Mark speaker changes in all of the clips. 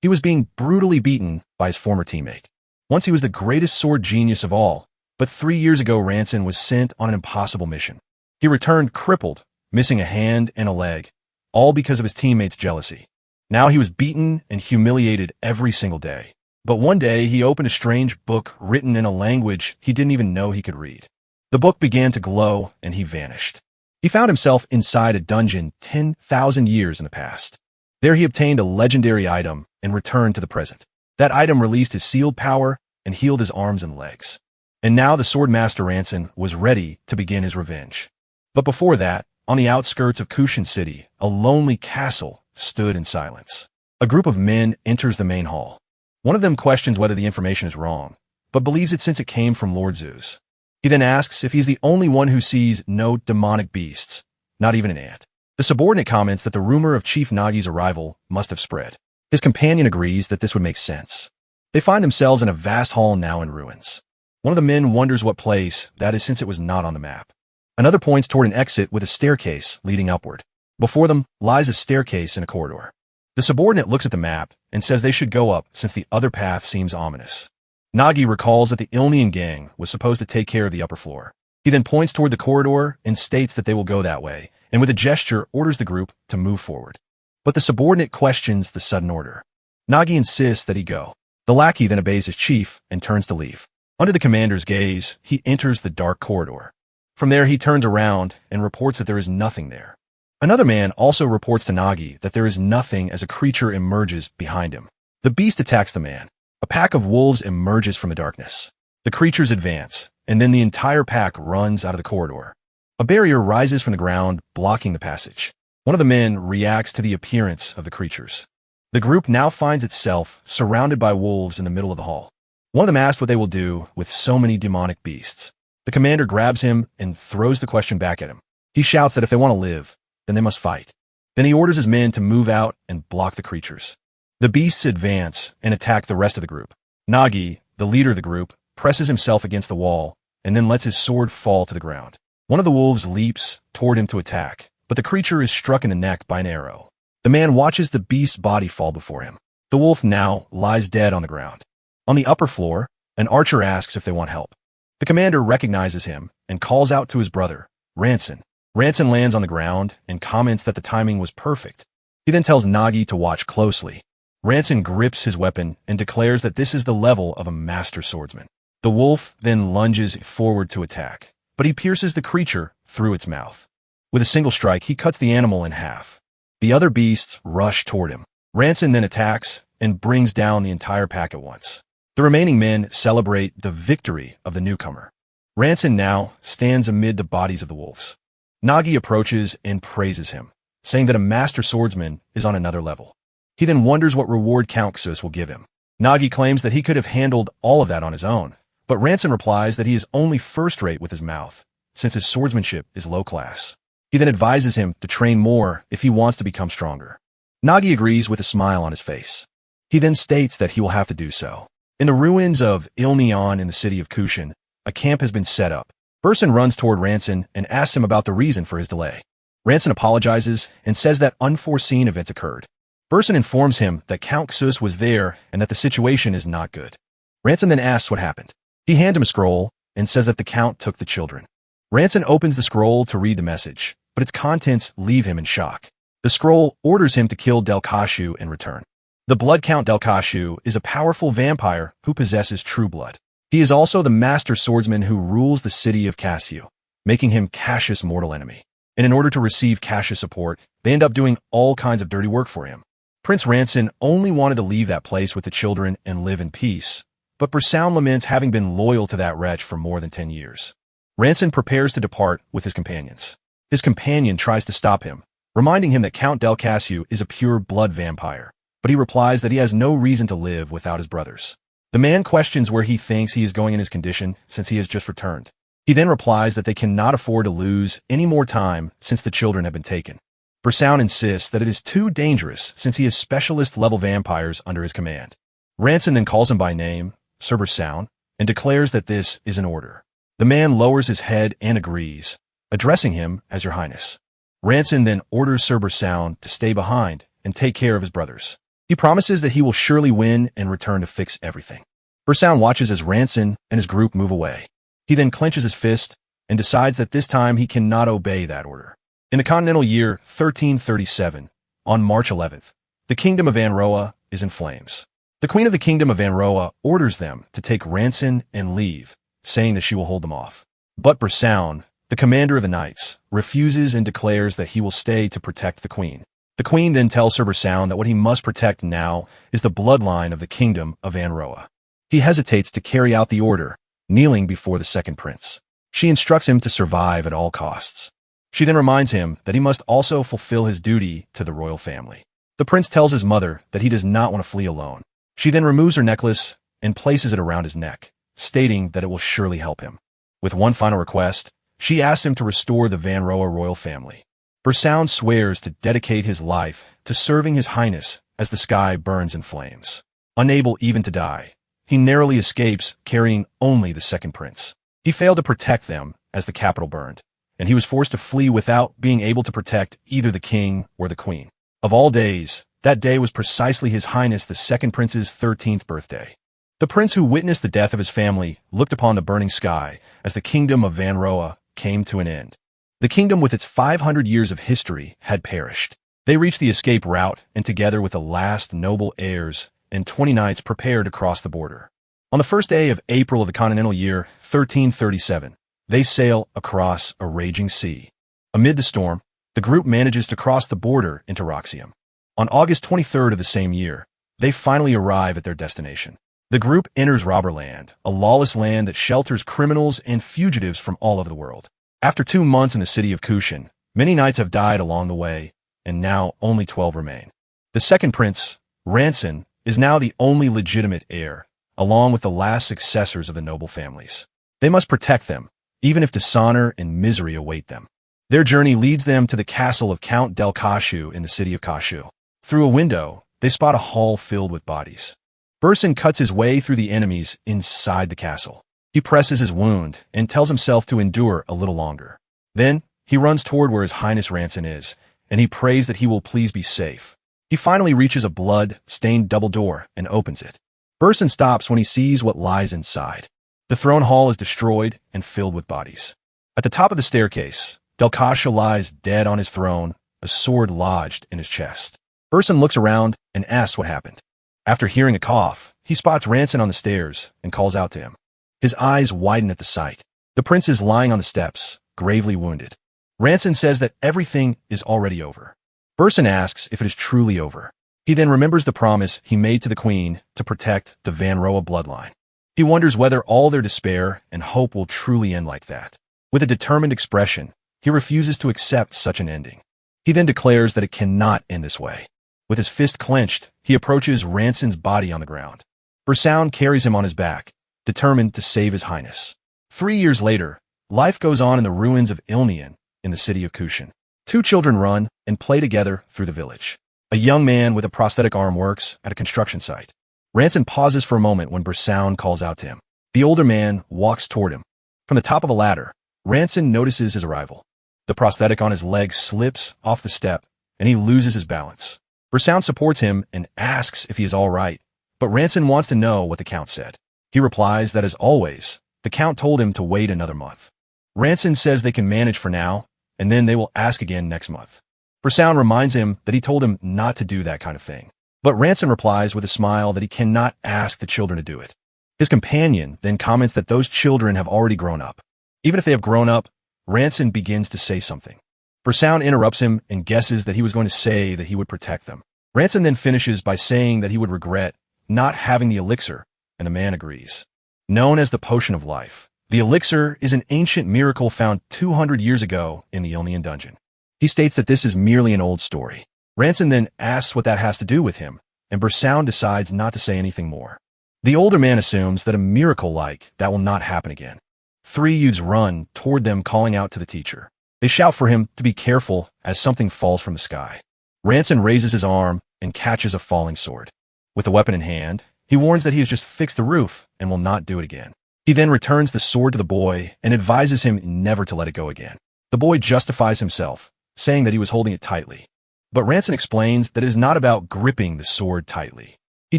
Speaker 1: He was being brutally beaten by his former teammate. Once he was the greatest sword genius of all, but 3 years ago Ranson was sent on an impossible mission. He returned crippled, missing a hand and a leg, all because of his teammates' jealousy. Now he was beaten and humiliated every single day. But one day he opened a strange book written in a language he didn't even know he could read. The book began to glow and he vanished. He found himself inside a dungeon 10,000 years in the past. There he obtained a legendary item and returned to the present. That item released his sealed power and healed his arms and legs. And now the Swordmaster Ranson was ready to begin his revenge. But before that, on the outskirts of Kushin City, a lonely castle stood in silence. A group of men enters the main hall. One of them questions whether the information is wrong, but believes it since it came from Lord Zeus. He then asks if he's the only one who sees no demonic beasts, not even an ant. The subordinate comments that the rumor of Chief Nagi's arrival must have spread. His companion agrees that this would make sense. They find themselves in a vast hall now in ruins. One of the men wonders what place that is since it was not on the map. Another points toward an exit with a staircase leading upward. Before them lies a staircase in a corridor. The subordinate looks at the map and says they should go up since the other path seems ominous. Nagi recalls that the Ilnian gang was supposed to take care of the upper floor. He then points toward the corridor and states that they will go that way, and with a gesture orders the group to move forward. But the subordinate questions the sudden order. Nagi insists that he go. The lackey then obeys his chief and turns to leave. Under the commander's gaze, he enters the dark corridor. From there, he turns around and reports that there is nothing there. Another man also reports to Nagi that there is nothing as a creature emerges behind him. The beast attacks the man. A pack of wolves emerges from the darkness. The creatures advance, and then the entire pack runs out of the corridor. A barrier rises from the ground, blocking the passage. One of the men reacts to the appearance of the creatures. The group now finds itself surrounded by wolves in the middle of the hall. One of them asks what they will do with so many demonic beasts. The commander grabs him and throws the question back at him. He shouts that if they want to live, then they must fight. Then he orders his men to move out and block the creatures. The beasts advance and attack the rest of the group. Nagi, the leader of the group, presses himself against the wall and then lets his sword fall to the ground. One of the wolves leaps toward him to attack, but the creature is struck in the neck by an arrow. The man watches the beast's body fall before him. The wolf now lies dead on the ground. On the upper floor, an archer asks if they want help. The commander recognizes him and calls out to his brother, Ranson. Ranson lands on the ground and comments that the timing was perfect. He then tells Nagi to watch closely. Ranson grips his weapon and declares that this is the level of a master swordsman. The wolf then lunges forward to attack, but he pierces the creature through its mouth. With a single strike, he cuts the animal in half. The other beasts rush toward him. Ranson then attacks and brings down the entire pack at once. The remaining men celebrate the victory of the newcomer. Ranson now stands amid the bodies of the wolves. Nagi approaches and praises him, saying that a master swordsman is on another level. He then wonders what reward Count Xus will give him. Nagi claims that he could have handled all of that on his own, but Ranson replies that he is only first-rate with his mouth, since his swordsmanship is low class. He then advises him to train more if he wants to become stronger. Nagi agrees with a smile on his face. He then states that he will have to do so. In the ruins of Ilnion in the city of Kushin, a camp has been set up. Burson runs toward Ranson and asks him about the reason for his delay. Ranson apologizes and says that unforeseen events occurred. Burson informs him that Count Xus was there and that the situation is not good. Ranson then asks what happened. He hands him a scroll and says that the Count took the children. Ranson opens the scroll to read the message, but its contents leave him in shock. The scroll orders him to kill Delkashu in return. The Blood Count Delkashu is a powerful vampire who possesses true blood. He is also the master swordsman who rules the city of Cassiu, making him Cassius' mortal enemy. And in order to receive Cassius' support, they end up doing all kinds of dirty work for him. Prince Ranson only wanted to leave that place with the children and live in peace, but Bersown laments having been loyal to that wretch for more than 10 years. Ranson prepares to depart with his companions. His companion tries to stop him, reminding him that Count Delkashu is a pure blood vampire, but he replies that he has no reason to live without his brothers. The man questions where he thinks he is going in his condition since he has just returned. He then replies that they cannot afford to lose any more time since the children have been taken. Bersown insists that it is too dangerous since he has specialist-level vampires under his command. Ranson then calls him by name, Sir Bersown, and declares that this is an order. The man lowers his head and agrees, addressing him as Your Highness. Ranson then orders Sir Bersown to stay behind and take care of his brothers. He promises that he will surely win and return to fix everything. Bersown watches as Ranson and his group move away. He then clenches his fist and decides that this time he cannot obey that order. In the continental year 1337, on March 11th, the kingdom of Anroa is in flames. The queen of the kingdom of Anroa orders them to take Ranson and leave, saying that she will hold them off. But Bersown, the commander of the knights, refuses and declares that he will stay to protect the queen. The queen then tells Sir Bersown that what he must protect now is the bloodline of the kingdom of Anroa. He hesitates to carry out the order, kneeling before the second prince. She instructs him to survive at all costs. She then reminds him that he must also fulfill his duty to the royal family. The prince tells his mother that he does not want to flee alone. She then removes her necklace and places it around his neck, stating that it will surely help him. With one final request, she asks him to restore the Vanroa royal family. Bersown swears to dedicate his life to serving his highness as the sky burns in flames. Unable even to die, he narrowly escapes carrying only the second prince. He failed to protect them as the capital burned, and he was forced to flee without being able to protect either the king or the queen. Of all days, that day was precisely His Highness the Second Prince's 13th birthday. The prince who witnessed the death of his family looked upon the burning sky as the kingdom of Vanroa came to an end. The kingdom with its 500 years of history had perished. They reached the escape route and together with the last noble heirs and 20 knights prepared to cross the border. On the first day of April of the continental year 1337, they sail across a raging sea. Amid the storm, the group manages to cross the border into Roxium. On August 23rd of the same year, they finally arrive at their destination. The group enters Robberland, a lawless land that shelters criminals and fugitives from all over the world. After 2 months in the city of Kushan, many knights have died along the way, and now only 12 remain. The second prince, Ranson, is now the only legitimate heir, along with the last successors of the noble families. They must protect them, even if dishonor and misery await them. Their journey leads them to the castle of Count Del Kashu in the city of Kashu. Through a window, they spot a hall filled with bodies. Berson cuts his way through the enemies inside the castle. He presses his wound and tells himself to endure a little longer. Then, he runs toward where His Highness Ranson is, and he prays that he will please be safe. He finally reaches a blood-stained double door and opens it. Berson stops when he sees what lies inside. The throne hall is destroyed and filled with bodies. At the top of the staircase, Del Kashu lies dead on his throne, a sword lodged in his chest. Berson looks around and asks what happened. After hearing a cough, he spots Ranson on the stairs and calls out to him. His eyes widen at the sight. The prince is lying on the steps, gravely wounded. Ranson says that everything is already over. Berson asks if it is truly over. He then remembers the promise he made to the queen to protect the Vanroa bloodline. He wonders whether all their despair and hope will truly end like that. With a determined expression, he refuses to accept such an ending. He then declares that it cannot end this way. With his fist clenched, he approaches Ranson's body on the ground. Bersown carries him on his back, determined to save His Highness. 3 years later, life goes on in the ruins of Ilnian in the city of Kushan. 2 children run and play together through the village. A young man with a prosthetic arm works at a construction site. Ranson pauses for a moment when Bersown calls out to him. The older man walks toward him. From the top of a ladder, Ranson notices his arrival. The prosthetic on his leg slips off the step, and he loses his balance. Bersown supports him and asks if he is all right, but Ranson wants to know what the Count said. He replies that as always, the Count told him to wait another month. Ranson says they can manage for now, and then they will ask again next month. Bersown reminds him that he told him not to do that kind of thing, but Ranson replies with a smile that he cannot ask the children to do it. His companion then comments that those children have already grown up. Even if they have grown up, Ranson begins to say something. Bersown interrupts him and guesses that he was going to say that he would protect them. Ranson then finishes by saying that he would regret not having the elixir, and the man agrees. Known as the Potion of Life, the elixir is an ancient miracle found 200 years ago in the Ilnian dungeon. He states that this is merely an old story. Ranson then asks what that has to do with him, and Bersown decides not to say anything more. The older man assumes that a miracle like that will not happen again. 3 youths run toward them calling out to the teacher. They shout for him to be careful as something falls from the sky. Ranson raises his arm and catches a falling sword. With the weapon in hand, he warns that he has just fixed the roof and will not do it again. He then returns the sword to the boy and advises him never to let it go again. The boy justifies himself, saying that he was holding it tightly. But Ranson explains that it is not about gripping the sword tightly. He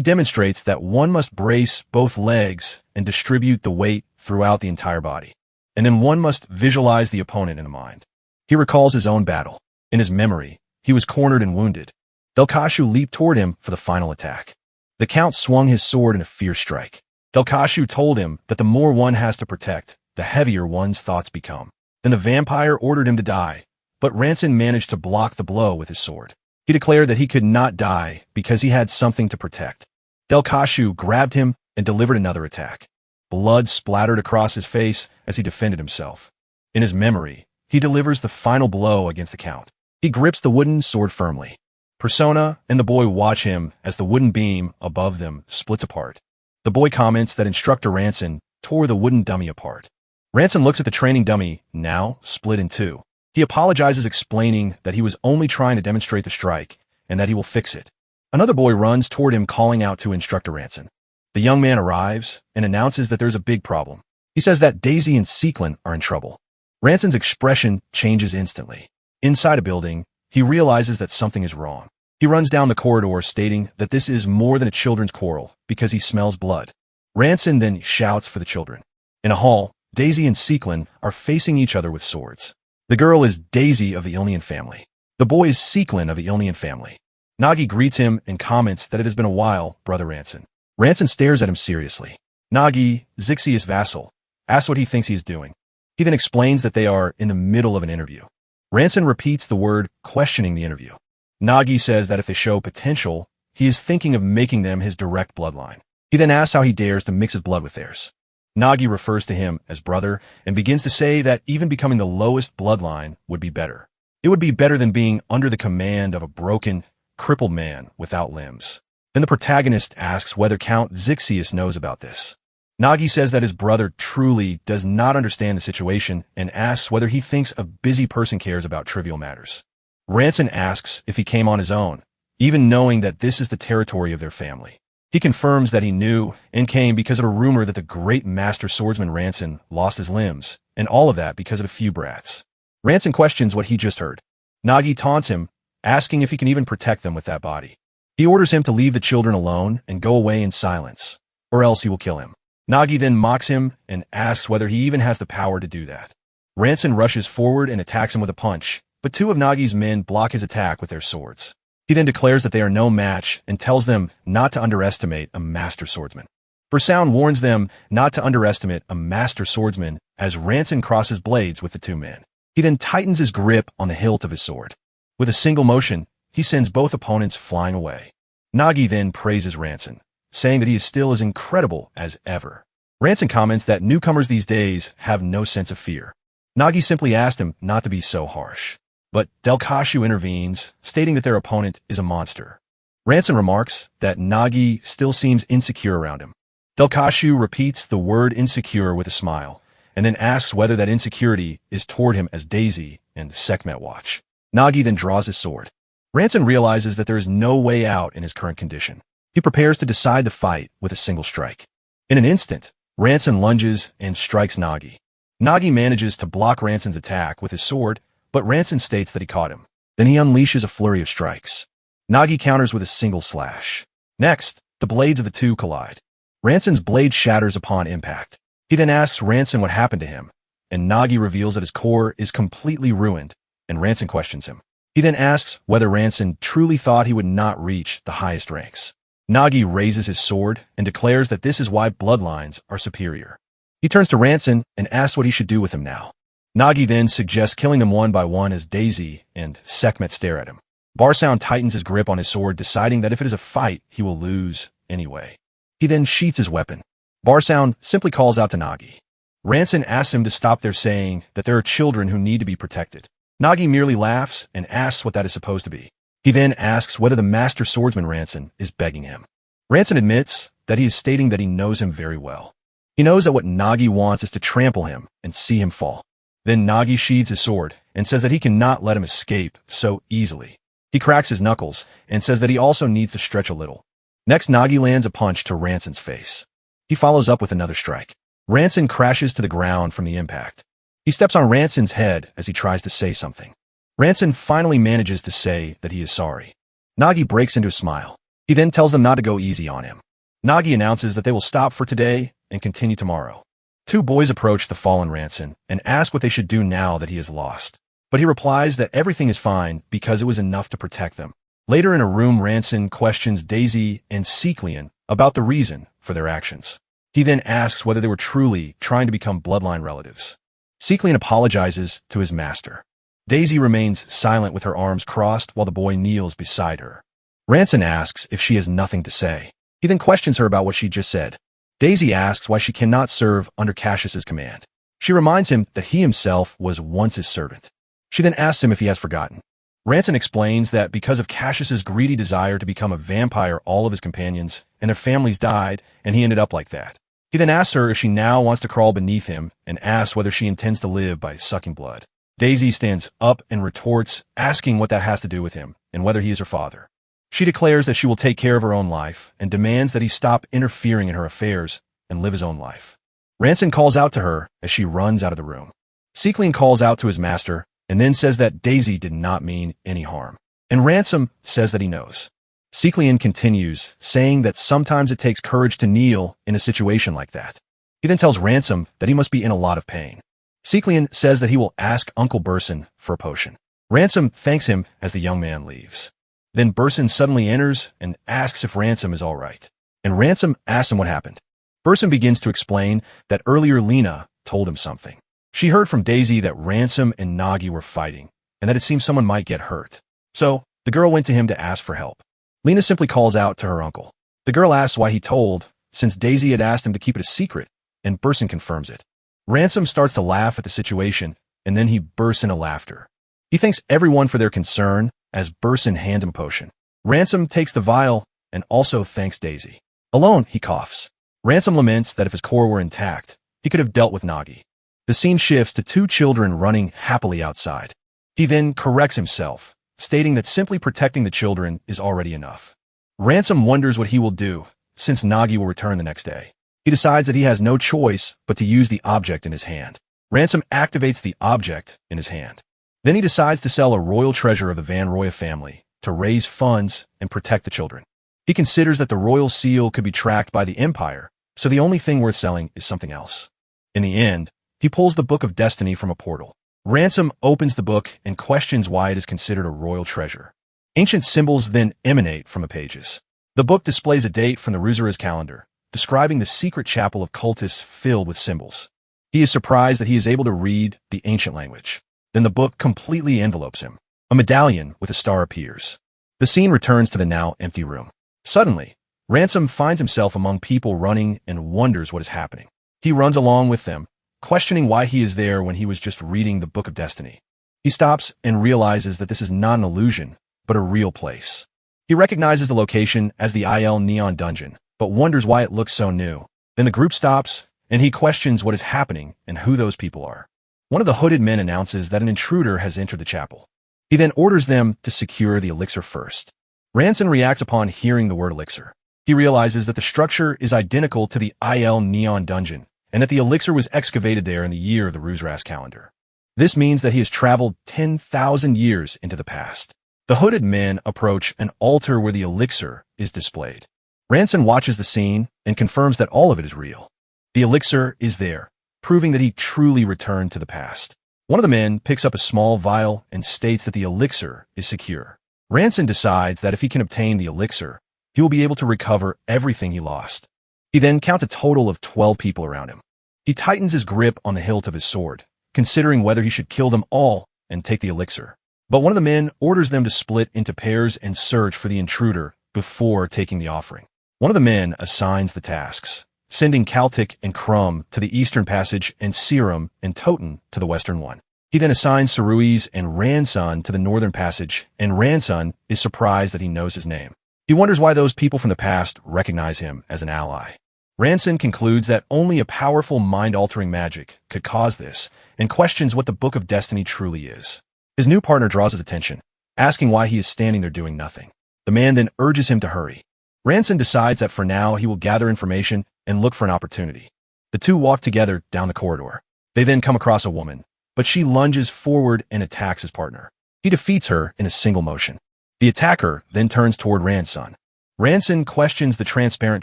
Speaker 1: demonstrates that one must brace both legs and distribute the weight throughout the entire body. And then one must visualize the opponent in the mind. He recalls his own battle. In his memory, he was cornered and wounded. Delkashu leaped toward him for the final attack. The Count swung his sword in a fierce strike. Delkashu told him that the more one has to protect, the heavier one's thoughts become. Then the vampire ordered him to die, but Ranson managed to block the blow with his sword. He declared that he could not die because he had something to protect. Delkashu grabbed him and delivered another attack. Blood splattered across his face as he defended himself. In his memory, he delivers the final blow against the Count. He grips the wooden sword firmly. Persona and the boy watch him as the wooden beam above them splits apart. The boy comments that Instructor Ranson tore the wooden dummy apart. Ranson looks at the training dummy, now split in two. He apologizes, explaining that he was only trying to demonstrate the strike and that he will fix it. Another boy runs toward him, calling out to Instructor Ranson. The young man arrives and announces that there's a big problem. He says that Daisy and Sequin are in trouble. Ranson's expression changes instantly. Inside a building, he realizes that something is wrong. He runs down the corridor, stating that this is more than a children's quarrel because he smells blood. Ranson then shouts for the children. In a hall, Daisy and Sequin are facing each other with swords. The girl is Daisy of the Ilnian family. The boy is Sequin of the Ilnian family. Nagi greets him and comments that it has been a while, Brother Ranson. Ranson stares at him seriously. Nagi, Zixius' vassal, asks what he thinks he is doing. He then explains that they are in the middle of an interview. Ranson repeats the word, questioning the interview. Nagi says that if they show potential, he is thinking of making them his direct bloodline. He then asks how he dares to mix his blood with theirs. Nagi refers to him as brother and begins to say that even becoming the lowest bloodline would be better. It would be better than being under the command of a broken, crippled man without limbs. Then the protagonist asks whether Count Zixius knows about this. Nagi says that his brother truly does not understand the situation and asks whether he thinks a busy person cares about trivial matters. Ranson asks if he came on his own, even knowing that this is the territory of their family. He confirms that he knew and came because of a rumor that the great master swordsman Ranson lost his limbs, and all of that because of a few brats. Ranson questions what he just heard. Nagi taunts him, asking if he can even protect them with that body. He orders him to leave the children alone and go away in silence, or else he will kill him. Nagi then mocks him and asks whether he even has the power to do that. Ranson rushes forward and attacks him with a punch, but two of Nagi's men block his attack with their swords. He then declares that they are no match and tells them not to underestimate a master swordsman. Bersound warns them not to underestimate a master swordsman as Ranson crosses blades with the two men. He then tightens his grip on the hilt of his sword. With a single motion, he sends both opponents flying away. Nagi then praises Ranson, saying that he is still as incredible as ever. Ranson comments that newcomers these days have no sense of fear. Nagi simply asked him not to be so harsh. But Delkashu intervenes, stating that their opponent is a monster. Ranson remarks that Nagi still seems insecure around him. Delkashu repeats the word insecure with a smile, and then asks whether that insecurity is toward him as Daisy and Sekhmet watch. Nagi then draws his sword. Ranson realizes that there is no way out in his current condition. He prepares to decide the fight with a single strike. In an instant, Ranson lunges and strikes Nagi. Nagi manages to block Ranson's attack with his sword, but Ranson states that he caught him. Then he unleashes a flurry of strikes. Nagi counters with a single slash. Next, the blades of the two collide. Ranson's blade shatters upon impact. He then asks Ranson what happened to him, and Nagi reveals that his core is completely ruined, and Ranson questions him. He then asks whether Ranson truly thought he would not reach the highest ranks. Nagi raises his sword and declares that this is why bloodlines are superior. He turns to Ranson and asks what he should do with him now. Nagi then suggests killing them one by one as Daisy and Sekhmet stare at him. Bersound tightens his grip on his sword, deciding that if it is a fight, he will lose anyway. He then sheaths his weapon. Bersound simply calls out to Nagi. Ranson asks him to stop there, saying that there are children who need to be protected. Nagi merely laughs and asks what that is supposed to be. He then asks whether the master swordsman Ranson is begging him. Ranson admits that he is stating that he knows him very well. He knows that what Nagi wants is to trample him and see him fall. Then Nagi sheathes his sword and says that he cannot let him escape so easily. He cracks his knuckles and says that he also needs to stretch a little. Next, Nagi lands a punch to Ranson's face. He follows up with another strike. Ranson crashes to the ground from the impact. He steps on Ranson's head as he tries to say something. Ranson finally manages to say that he is sorry. Nagi breaks into a smile. He then tells them not to go easy on him. Nagi announces that they will stop for today and continue tomorrow. Two boys approach the fallen Ranson and ask what they should do now that he is lost. But he replies that everything is fine because it was enough to protect them. Later in a room, Ranson questions Daisy and Seeklian about the reason for their actions. He then asks whether they were truly trying to become bloodline relatives. Seeklian apologizes to his master. Daisy remains silent with her arms crossed while the boy kneels beside her. Ranson asks if she has nothing to say. He then questions her about what she just said. Daisy asks why she cannot serve under Cassius's command. She reminds him that he himself was once his servant. She then asks him if he has forgotten. Ranson explains that because of Cassius's greedy desire to become a vampire, all of his companions and their families died, and he ended up like that. He then asks her if she now wants to crawl beneath him and asks whether she intends to live by sucking blood. Daisy stands up and retorts, asking what that has to do with him and whether he is her father. She declares that she will take care of her own life and demands that he stop interfering in her affairs and live his own life. Ranson calls out to her as she runs out of the room. Seeklian calls out to his master and then says that Daisy did not mean any harm. And Ransom says that he knows. Seeklian continues, saying that sometimes it takes courage to kneel in a situation like that. He then tells Ransom that he must be in a lot of pain. Seeklian says that he will ask Uncle Burson for a potion. Ransom thanks him as the young man leaves. Then Burson suddenly enters and asks if Ransom is all right. And Ransom asks him what happened. Burson begins to explain that earlier Lena told him something. She heard from Daisy that Ransom and Nagi were fighting, and that it seemed someone might get hurt. So, the girl went to him to ask for help. Lena simply calls out to her uncle. The girl asks why he told, since Daisy had asked him to keep it a secret, and Burson confirms it. Ransom starts to laugh at the situation, and then he bursts into laughter. He thanks everyone for their concern, as Burson hands him a potion. Ransom takes the vial and also thanks Daisy. Alone, he coughs. Ransom laments that if his core were intact, he could have dealt with Nagi. The scene shifts to two children running happily outside. He then corrects himself, stating that simply protecting the children is already enough. Ransom wonders what he will do, since Nagi will return the next day. He decides that he has no choice but to use the object in his hand. Ransom activates the object in his hand. Then he decides to sell a royal treasure of the Van Roya family to raise funds and protect the children. He considers that the royal seal could be tracked by the Empire, so the only thing worth selling is something else. In the end, he pulls the Book of Destiny from a portal. Ransom opens the book and questions why it is considered a royal treasure. Ancient symbols then emanate from the pages. The book displays a date from the Ruzura's calendar, describing the secret chapel of cultists filled with symbols. He is surprised that he is able to read the ancient language. Then the book completely envelopes him. A medallion with a star appears. The scene returns to the now empty room. Suddenly, Ransom finds himself among people running and wonders what is happening. He runs along with them, questioning why he is there when he was just reading the Book of Destiny. He stops and realizes that this is not an illusion, but a real place. He recognizes the location as the IL Neon Dungeon, but wonders why it looks so new. Then the group stops, and he questions what is happening and who those people are. One of the hooded men announces that an intruder has entered the chapel. He then orders them to secure the elixir first. Ranson reacts upon hearing the word elixir. He realizes that the structure is identical to the IL Neon Dungeon, and that the elixir was excavated there in the year of the Ruzura's calendar. This means that he has traveled 10,000 years into the past. The hooded men approach an altar where the elixir is displayed. Ranson watches the scene and confirms that all of it is real. The elixir is there, proving that he truly returned to the past. One of the men picks up a small vial and states that the elixir is secure. Ranson decides that if he can obtain the elixir, he will be able to recover everything he lost. He then counts a total of 12 people around him. He tightens his grip on the hilt of his sword, considering whether he should kill them all and take the elixir. But one of the men orders them to split into pairs and search for the intruder before taking the offering. One of the men assigns the tasks, sending Kaltik and Crumb to the eastern passage and Serum and Toten to the western one. He then assigns Saruiz and Ransun to the northern passage, and Ransun is surprised that he knows his name. He wonders why those people from the past recognize him as an ally. Ransun concludes that only a powerful mind-altering magic could cause this, and questions what the Book of Destiny truly is. His new partner draws his attention, asking why he is standing there doing nothing. The man then urges him to hurry. Ransun decides that for now he will gather information and look for an opportunity. The two walk together down the corridor. They then come across a woman, but she lunges forward and attacks his partner. He defeats her in a single motion. The attacker then turns toward Ranson. Ranson questions the transparent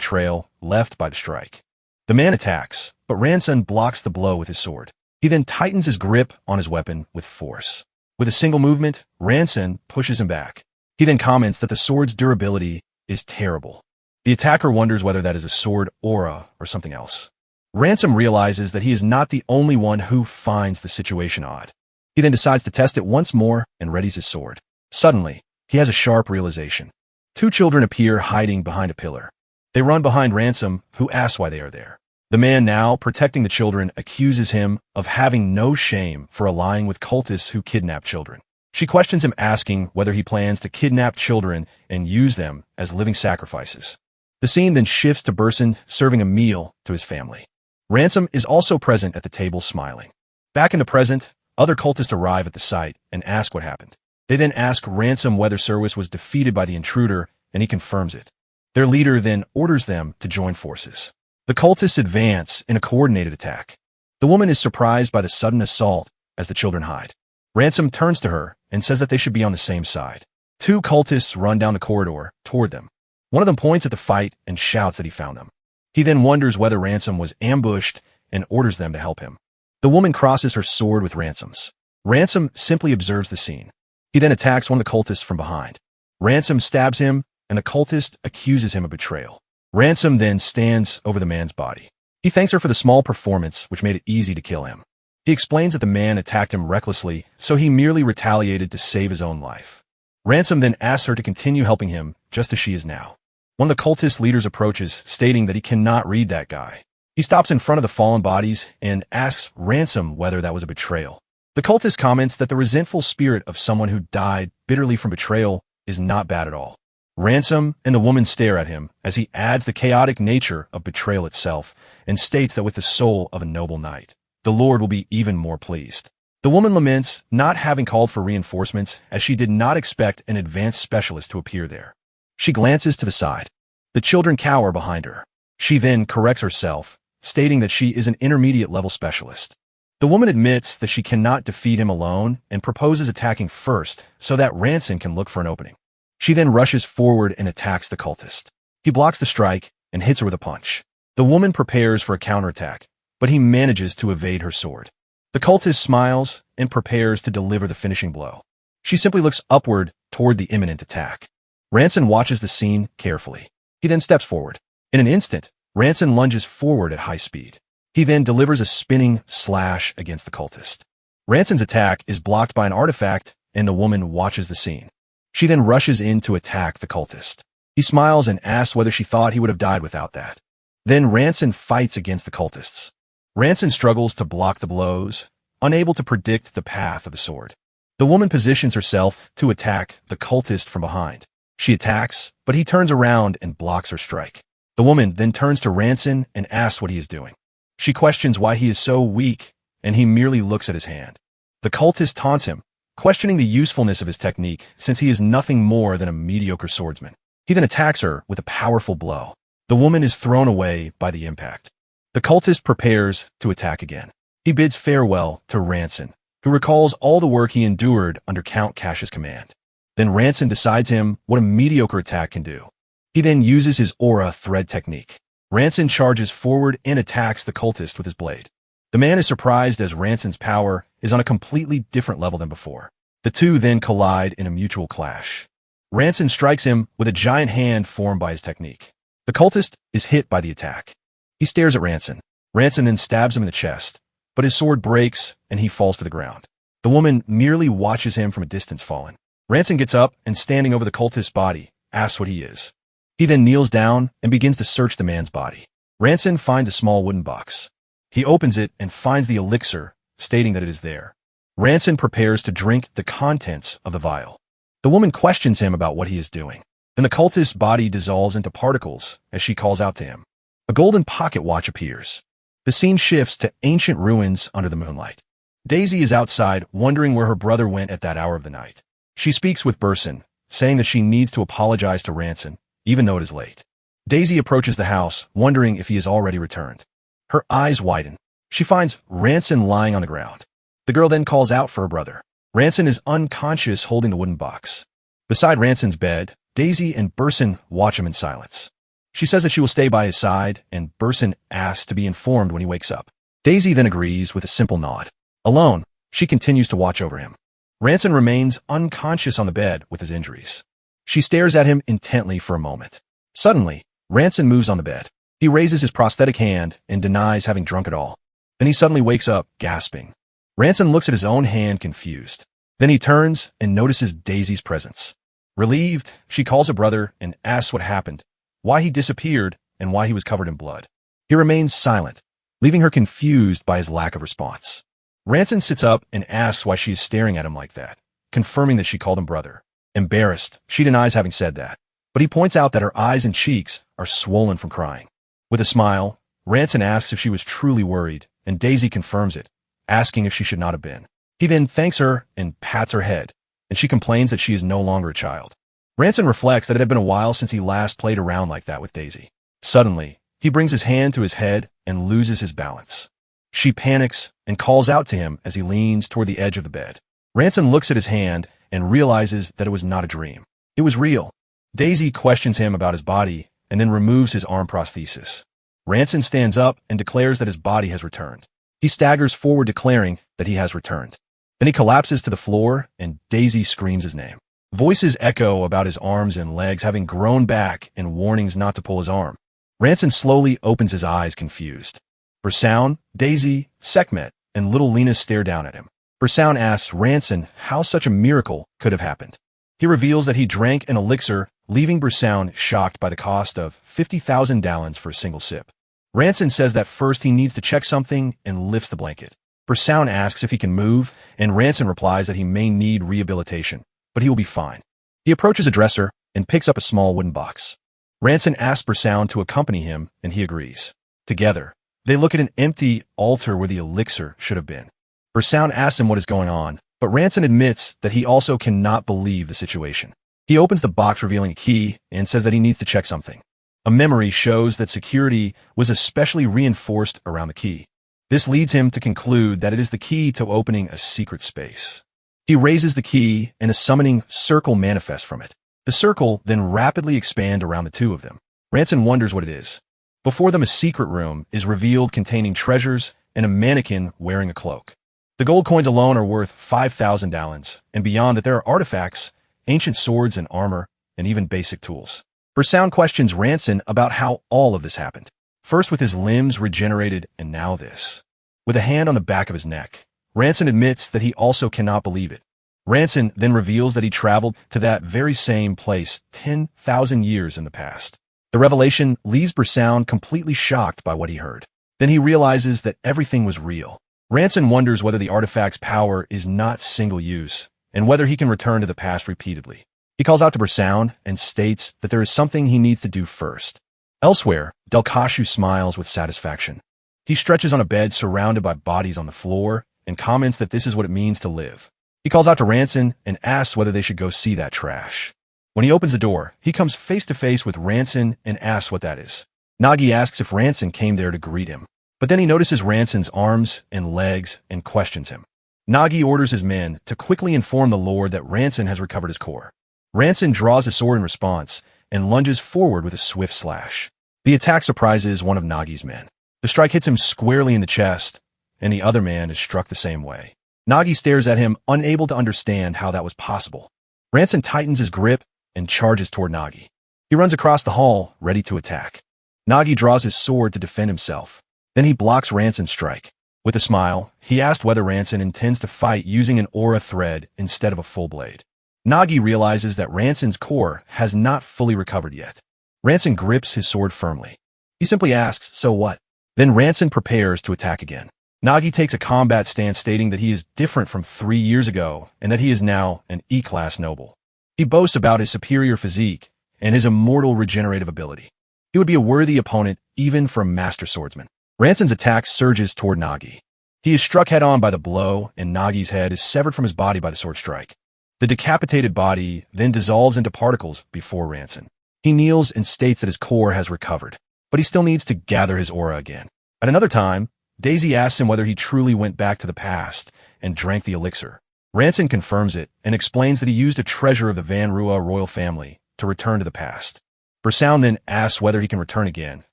Speaker 1: trail left by the strike. The man attacks, but Ranson blocks the blow with his sword. He then tightens his grip on his weapon with force. With a single movement, Ranson pushes him back. He then comments that the sword's durability is terrible. The attacker wonders whether that is a sword aura or something else. Ransom realizes that he is not the only one who finds the situation odd. He then decides to test it once more and readies his sword. Suddenly, he has a sharp realization. Two children appear hiding behind a pillar. They run behind Ransom, who asks why they are there. The man now, protecting the children, accuses him of having no shame for allying with cultists who kidnap children. She questions him, asking whether he plans to kidnap children and use them as living sacrifices. The scene then shifts to Burson serving a meal to his family. Ransom is also present at the table, smiling. Back in the present, other cultists arrive at the site and ask what happened. They then ask Ransom whether Service was defeated by the intruder, and he confirms it. Their leader then orders them to join forces. The cultists advance in a coordinated attack. The woman is surprised by the sudden assault as the children hide. Ransom turns to her and says that they should be on the same side. Two cultists run down the corridor toward them. One of them points at the fight and shouts that he found them. He then wonders whether Ransom was ambushed and orders them to help him. The woman crosses her sword with Ransom's. Ransom simply observes the scene. He then attacks one of the cultists from behind. Ransom stabs him, and the cultist accuses him of betrayal. Ransom then stands over the man's body. He thanks her for the small performance, which made it easy to kill him. He explains that the man attacked him recklessly, so he merely retaliated to save his own life. Ransom then asks her to continue helping him, just as she is now. One of the cultist leaders approaches, stating that he cannot read that guy. He stops in front of the fallen bodies and asks Ransom whether that was a betrayal. The cultist comments that the resentful spirit of someone who died bitterly from betrayal is not bad at all. Ransom and the woman stare at him as he adds the chaotic nature of betrayal itself and states that with the soul of a noble knight, the Lord will be even more pleased. The woman laments not having called for reinforcements as she did not expect an advanced specialist to appear there. She glances to the side. The children cower behind her. She then corrects herself, stating that she is an intermediate level specialist. The woman admits that she cannot defeat him alone and proposes attacking first so that Ransom can look for an opening. She then rushes forward and attacks the cultist. He blocks the strike and hits her with a punch. The woman prepares for a counterattack, but he manages to evade her sword. The cultist smiles and prepares to deliver the finishing blow. She simply looks upward toward the imminent attack. Ransom watches the scene carefully. He then steps forward. In an instant, Ransom lunges forward at high speed. He then delivers a spinning slash against the cultist. Ransom's attack is blocked by an artifact, and the woman watches the scene. She then rushes in to attack the cultist. He smiles and asks whether she thought he would have died without that. Then Ransom fights against the cultists. Ransom struggles to block the blows, unable to predict the path of the sword. The woman positions herself to attack the cultist from behind. She attacks, but he turns around and blocks her strike. The woman then turns to Ransom and asks what he is doing. She questions why he is so weak, and he merely looks at his hand. The cultist taunts him, questioning the usefulness of his technique since he is nothing more than a mediocre swordsman. He then attacks her with a powerful blow. The woman is thrown away by the impact. The cultist prepares to attack again. He bids farewell to Ransom, who recalls all the work he endured under Count Cash's command. Then Ransom decides him what a mediocre attack can do. He then uses his aura thread technique. Ransom charges forward and attacks the cultist with his blade. The man is surprised as Ransom's power is on a completely different level than before. The two then collide in a mutual clash. Ransom strikes him with a giant hand formed by his technique. The cultist is hit by the attack. He stares at Ransom. Ransom then stabs him in the chest, but his sword breaks and he falls to the ground. The woman merely watches him from a distance fallen. Ransom gets up and, standing over the cultist's body, asks what he is. He then kneels down and begins to search the man's body. Ransom finds a small wooden box. He opens it and finds the elixir, stating that it is there. Ransom prepares to drink the contents of the vial. The woman questions him about what he is doing. Then the cultist's body dissolves into particles as she calls out to him. A golden pocket watch appears. The scene shifts to ancient ruins under the moonlight. Daisy is outside, wondering where her brother went at that hour of the night. She speaks with Burson, saying that she needs to apologize to Ransom, even though it is late. Daisy approaches the house, wondering if he has already returned. Her eyes widen. She finds Ransom lying on the ground. The girl then calls out for her brother. Ranson is unconscious holding the wooden box. Beside Ranson's bed, Daisy and Burson watch him in silence. She says that she will stay by his side, and Burson asks to be informed when he wakes up. Daisy then agrees with a simple nod. Alone, she continues to watch over him. Ranson remains unconscious on the bed with his injuries. She stares at him intently for a moment. Suddenly, Ranson moves on the bed. He raises his prosthetic hand and denies having drunk at all. Then he suddenly wakes up, gasping. Ranson looks at his own hand, confused. Then he turns and notices Daisy's presence. Relieved, she calls her brother and asks what happened, why he disappeared, and why he was covered in blood. He remains silent, leaving her confused by his lack of response. Ranson sits up and asks why she is staring at him like that, confirming that she called him brother. Embarrassed, she denies having said that, but he points out that her eyes and cheeks are swollen from crying. With a smile, Ranson asks if she was truly worried, and Daisy confirms it, asking if she should not have been. He then thanks her and pats her head, and she complains that she is no longer a child. Ranson reflects that it had been a while since he last played around like that with Daisy. Suddenly, he brings his hand to his head and loses his balance. She panics and calls out to him as he leans toward the edge of the bed. Ranson looks at his hand and realizes that it was not a dream. It was real. Daisy questions him about his body and then removes his arm prosthesis. Ranson stands up and declares that his body has returned. He staggers forward, declaring that he has returned. Then he collapses to the floor and Daisy screams his name. Voices echo about his arms and legs having grown back and warnings not to pull his arm. Ranson slowly opens his eyes, confused. Bursown, Daisy, Sekhmet, and little Lena stare down at him. Bursown asks Ranson how such a miracle could have happened. He reveals that he drank an elixir, leaving Bursown shocked by the cost of 50,000 dalens for a single sip. Ranson says that first he needs to check something and lifts the blanket. Bursown asks if he can move, and Ranson replies that he may need rehabilitation, but he will be fine. He approaches a dresser and picks up a small wooden box. Ranson asks Bursown to accompany him, and he agrees. Together, they look at an empty altar where the elixir should have been. Bursown asks him what is going on, but Ranson admits that he also cannot believe the situation. He opens the box, revealing a key, and says that he needs to check something. A memory shows that security was especially reinforced around the key. This leads him to conclude that it is the key to opening a secret space. He raises the key, and a summoning circle manifests from it. The circle then rapidly expands around the two of them. Ranson wonders what it is. Before them, a secret room is revealed containing treasures and a mannequin wearing a cloak. The gold coins alone are worth 5,000 dalens, and beyond that there are artifacts, ancient swords and armor, and even basic tools. Bursown questions Ranson about how all of this happened. First with his limbs regenerated, and now this. With a hand on the back of his neck, Ranson admits that he also cannot believe it. Ranson then reveals that he traveled to that very same place 10,000 years in the past. The revelation leaves Bursown completely shocked by what he heard. Then he realizes that everything was real. Ranson wonders whether the artifact's power is not single use, and whether he can return to the past repeatedly. He calls out to Bursown and states that there is something he needs to do first. Elsewhere, Delkashu smiles with satisfaction. He stretches on a bed surrounded by bodies on the floor and comments that this is what it means to live. He calls out to Ranson and asks whether they should go see that trash. When he opens the door, he comes face to face with Ranson and asks what that is. Nagi asks if Ranson came there to greet him, but then he notices Ranson's arms and legs and questions him. Nagi orders his men to quickly inform the Lord that Ranson has recovered his core. Ranson draws a sword in response and lunges forward with a swift slash. The attack surprises one of Nagi's men. The strike hits him squarely in the chest, and the other man is struck the same way. Nagi stares at him, unable to understand how that was possible. Ranson tightens his grip and charges toward Nagi. He runs across the hall, ready to attack. Nagi draws his sword to defend himself. Then he blocks Ranson's strike. With a smile, he asked whether Ranson intends to fight using an aura thread instead of a full blade. Nagi realizes that Ranson's core has not fully recovered yet. Ranson grips his sword firmly. He simply asks, "So what?" Then Ranson prepares to attack again. Nagi takes a combat stance, stating that he is different from 3 years ago and that he is now an E-class noble. He boasts about his superior physique and his immortal regenerative ability. He would be a worthy opponent even for a master swordsman. Ranson's attack surges toward Nagi. He is struck head-on by the blow, and Nagi's head is severed from his body by the sword strike. The decapitated body then dissolves into particles before Ranson. He kneels and states that his core has recovered, but he still needs to gather his aura again. At another time, Daisy asks him whether he truly went back to the past and drank the elixir. Ranson confirms it and explains that he used a treasure of the Manhwa royal family to return to the past. Bersound then asks whether he can return again,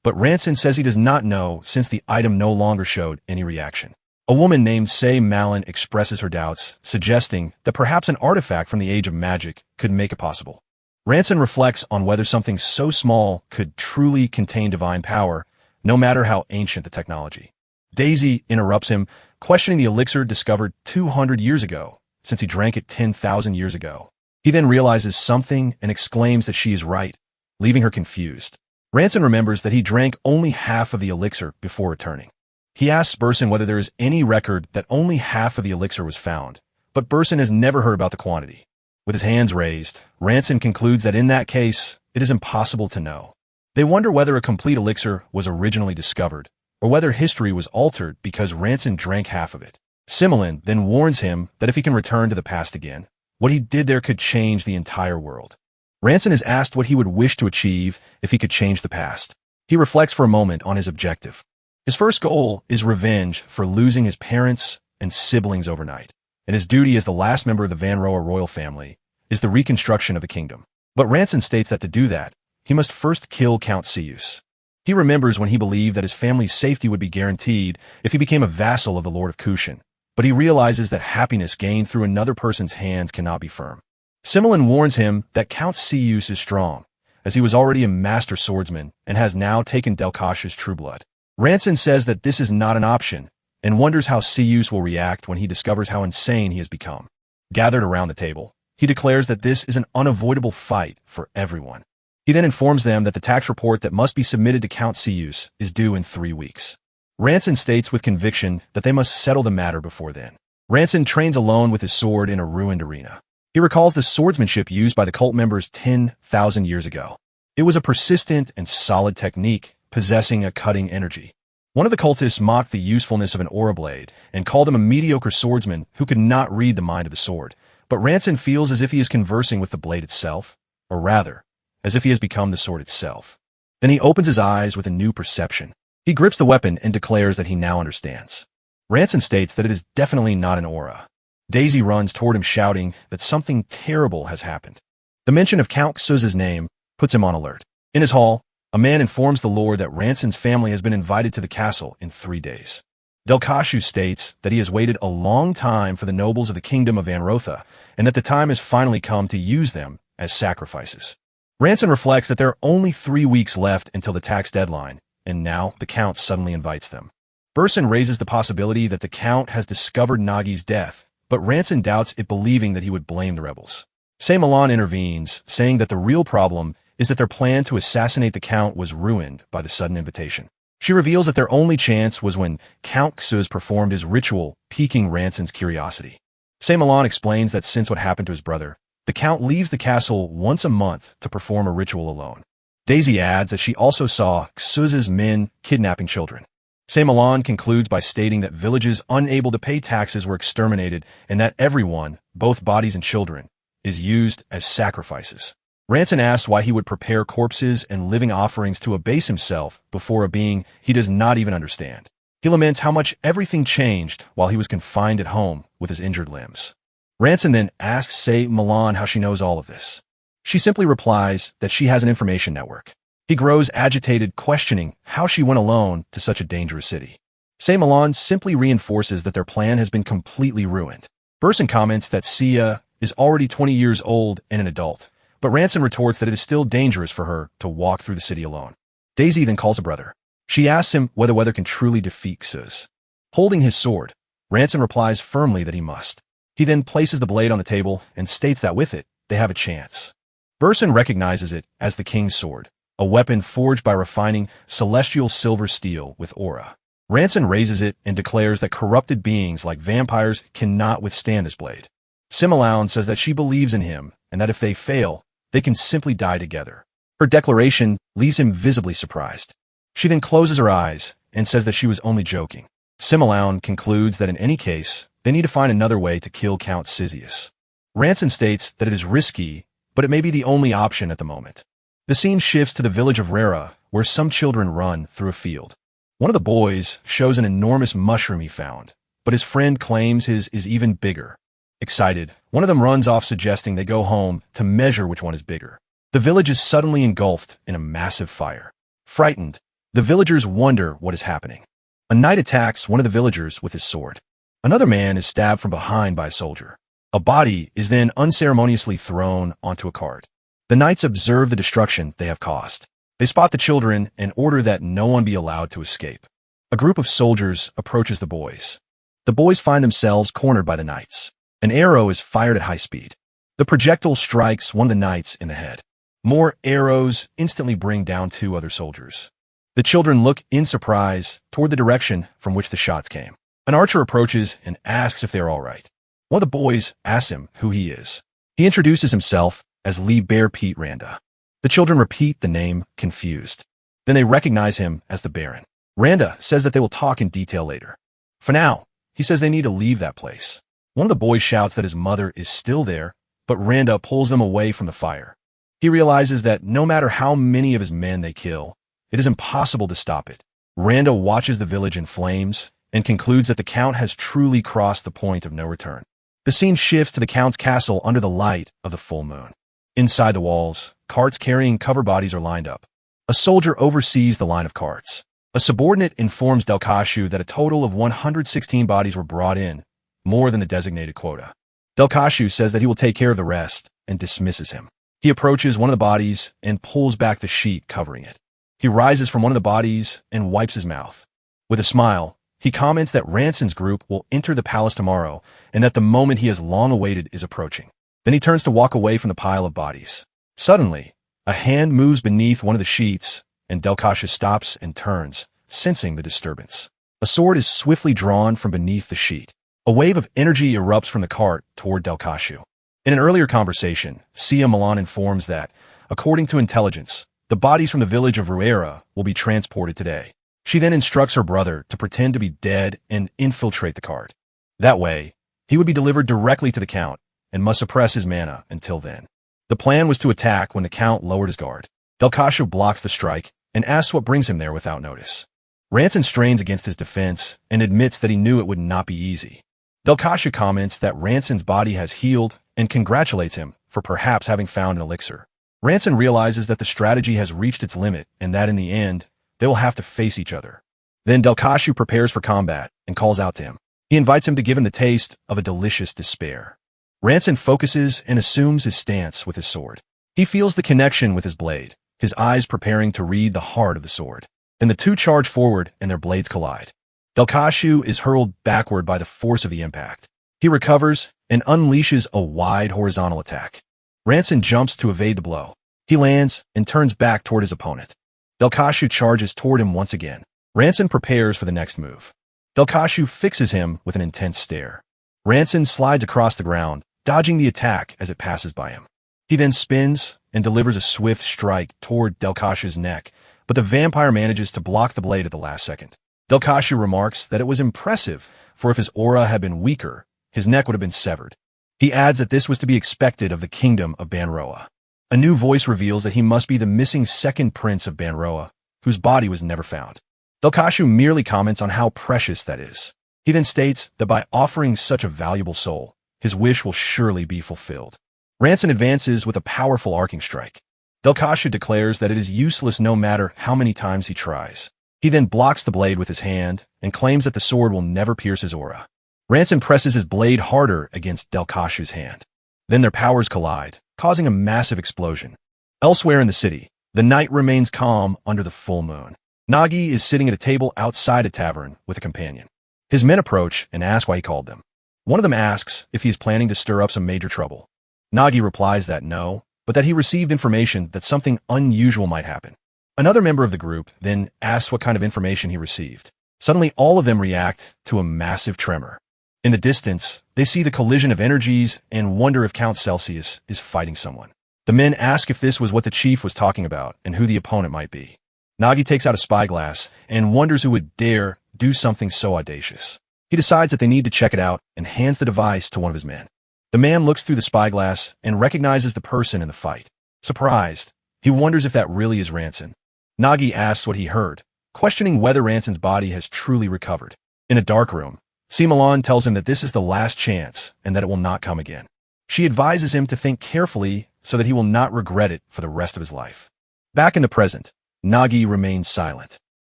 Speaker 1: but Ranson says he does not know since the item no longer showed any reaction. A woman named Sei Malin expresses her doubts, suggesting that perhaps an artifact from the Age of Magic could make it possible. Ranson reflects on whether something so small could truly contain divine power, no matter how ancient the technology. Daisy interrupts him, questioning the elixir discovered 200 years ago, since he drank it 10,000 years ago. He then realizes something and exclaims that she is right, leaving her confused. Ranson remembers that he drank only half of the elixir before returning. He asks Berson whether there is any record that only half of the elixir was found, but Berson has never heard about the quantity. With his hands raised, Ranson concludes that in that case, it is impossible to know. They wonder whether a complete elixir was originally discovered, or whether history was altered because Ranson drank half of it. Similin then warns him that if he can return to the past again, what he did there could change the entire world. Ranson is asked what he would wish to achieve if he could change the past. He reflects for a moment on his objective. His first goal is revenge for losing his parents and siblings overnight, and his duty as the last member of the Manhwa royal family is the reconstruction of the kingdom. But Ranson states that to do that, he must first kill Count Sirius. He remembers when he believed that his family's safety would be guaranteed if he became a vassal of the Lord of Kushan, but he realizes that happiness gained through another person's hands cannot be firm. Similin warns him that Count Sirius is strong, as he was already a master swordsman and has now taken Delkash's true blood. Ranson says that this is not an option, and wonders how Sirius will react when he discovers how insane he has become. Gathered around the table, he declares that this is an unavoidable fight for everyone. He then informs them that the tax report that must be submitted to Count Sirius is due in 3 weeks. Ranson states with conviction that they must settle the matter before then. Ranson trains alone with his sword in a ruined arena. He recalls the swordsmanship used by the cult members 10,000 years ago. It was a persistent and solid technique, possessing a cutting energy. One of the cultists mocked the usefulness of an aura blade and called him a mediocre swordsman who could not read the mind of the sword. But Ranson feels as if he is conversing with the blade itself, or rather, as if he has become the sword itself. Then he opens his eyes with a new perception. He grips the weapon and declares that he now understands. Ranson states that it is definitely not an aura. Daisy runs toward him shouting that something terrible has happened. The mention of Count Xuz's name puts him on alert. In his hall, a man informs the lord that Ranson's family has been invited to the castle in 3 days. Delkashu states that he has waited a long time for the nobles of the kingdom of Anrotha, and that the time has finally come to use them as sacrifices. Ranson reflects that there are only 3 weeks left until the tax deadline, and now the Count suddenly invites them. Berson raises the possibility that the Count has discovered Nagi's death, but Ranson doubts it, believing that he would blame the rebels. Sei Malin intervenes, saying that the real problem is that their plan to assassinate the Count was ruined by the sudden invitation. She reveals that their only chance was when Count Xuz performed his ritual, piquing Ranson's curiosity. Sei Malin explains that since what happened to his brother, the Count leaves the castle once a month to perform a ritual alone. Daisy adds that she also saw Xuz's men kidnapping children. Sei Malin concludes by stating that villages unable to pay taxes were exterminated and that everyone, both bodies and children, is used as sacrifices. Ranson asks why he would prepare corpses and living offerings to abase himself before a being he does not even understand. He laments how much everything changed while he was confined at home with his injured limbs. Ranson then asks Sei Malin how she knows all of this. She simply replies that she has an information network. He grows agitated, questioning how she went alone to such a dangerous city. Sei Malin simply reinforces that their plan has been completely ruined. Berson comments that Sia is already 20 years old and an adult, but Ranson retorts that it is still dangerous for her to walk through the city alone. Daisy then calls a brother. She asks him whether Weather can truly defeat Xuz. Holding his sword, Ranson replies firmly that he must. He then places the blade on the table and states that with it, they have a chance. Berson recognizes it as the king's sword, a weapon forged by refining celestial silver steel with aura. Ranson raises it and declares that corrupted beings like vampires cannot withstand this blade. Similin says that she believes in him and that if they fail, they can simply die together. Her declaration leaves him visibly surprised. She then closes her eyes and says that she was only joking. Similin concludes that in any case, they need to find another way to kill Count Sirius. Ranson states that it is risky, but it may be the only option at the moment. The scene shifts to the village of Rera, where some children run through a field. One of the boys shows an enormous mushroom he found, but his friend claims his is even bigger. Excited, one of them runs off suggesting they go home to measure which one is bigger. The village is suddenly engulfed in a massive fire. Frightened, the villagers wonder what is happening. A knight attacks one of the villagers with his sword. Another man is stabbed from behind by a soldier. A body is then unceremoniously thrown onto a cart. The knights observe the destruction they have caused. They spot the children and order that no one be allowed to escape. A group of soldiers approaches the boys. The boys find themselves cornered by the knights. An arrow is fired at high speed. The projectile strikes one of the knights in the head. More arrows instantly bring down 2 other soldiers. The children look in surprise toward the direction from which the shots came. An archer approaches and asks if they are all right. One of the boys asks him who he is. He introduces himself as Lee Bear Pete Randa. The children repeat the name, confused. Then they recognize him as the Baron. Randa says that they will talk in detail later. For now, he says they need to leave that place. One of the boys shouts that his mother is still there, but Randa pulls them away from the fire. He realizes that no matter how many of his men they kill, it is impossible to stop it. Randa watches the village in flames and concludes that the Count has truly crossed the point of no return. The scene shifts to the Count's castle under the light of the full moon. Inside the walls, carts carrying cover bodies are lined up. A soldier oversees the line of carts. A subordinate informs Delkashu that a total of 116 bodies were brought in, more than the designated quota. Delkashu says that he will take care of the rest and dismisses him. He approaches one of the bodies and pulls back the sheet covering it. He rises from one of the bodies and wipes his mouth. With a smile, he comments that Ranson's group will enter the palace tomorrow and that the moment he has long awaited is approaching. Then he turns to walk away from the pile of bodies. Suddenly, a hand moves beneath one of the sheets, and Delkashu stops and turns, sensing the disturbance. A sword is swiftly drawn from beneath the sheet. A wave of energy erupts from the cart toward Delkashu. In an earlier conversation, Sia Milan informs that, according to intelligence, the bodies from the village of Ruera will be transported today. She then instructs her brother to pretend to be dead and infiltrate the cart. That way, he would be delivered directly to the Count and must suppress his mana until then. The plan was to attack when the Count lowered his guard. Delkashu blocks the strike and asks what brings him there without notice. Ranson strains against his defense and admits that he knew it would not be easy. Delkashu comments that Ranson's body has healed and congratulates him for perhaps having found an elixir. Ranson realizes that the strategy has reached its limit and that in the end, they will have to face each other. Then Delkashu prepares for combat and calls out to him. He invites him to give him the taste of a delicious despair. Ranson focuses and assumes his stance with his sword. He feels the connection with his blade, his eyes preparing to read the heart of the sword. Then the two charge forward and their blades collide. Delkashu is hurled backward by the force of the impact. He recovers and unleashes a wide horizontal attack. Ranson jumps to evade the blow. He lands and turns back toward his opponent. Delkashu charges toward him once again. Ranson prepares for the next move. Delkashu fixes him with an intense stare. Ranson slides across the ground, dodging the attack as it passes by him. He then spins and delivers a swift strike toward Delkashu's neck, but the vampire manages to block the blade at the last second. Delkashu remarks that it was impressive, for if his aura had been weaker, his neck would have been severed. He adds that this was to be expected of the kingdom of Banroa. A new voice reveals that he must be the missing second prince of Banroa, whose body was never found. Delkashu merely comments on how precious that is. He then states that by offering such a valuable soul, his wish will surely be fulfilled. Ranson advances with a powerful arcing strike. Delkashu declares that it is useless no matter how many times he tries. He then blocks the blade with his hand and claims that the sword will never pierce his aura. Ranson presses his blade harder against Delkashu's hand. Then their powers collide, causing a massive explosion. Elsewhere in the city, the night remains calm under the full moon. Nagi is sitting at a table outside a tavern with a companion. His men approach and ask why he called them. One of them asks if he is planning to stir up some major trouble. Nagi replies that no, but that he received information that something unusual might happen. Another member of the group then asks what kind of information he received. Suddenly, all of them react to a massive tremor. In the distance, they see the collision of energies and wonder if Count Celsius is fighting someone. The men ask if this was what the chief was talking about and who the opponent might be. Nagi takes out a spyglass and wonders who would dare do something so audacious. He decides that they need to check it out and hands the device to one of his men. The man looks through the spyglass and recognizes the person in the fight. Surprised, he wonders if that really is Ranson. Nagi asks what he heard, questioning whether Ranson's body has truly recovered. In a dark room, Si Milan tells him that this is the last chance and that it will not come again. She advises him to think carefully so that he will not regret it for the rest of his life. Back in the present, Nagi remains silent.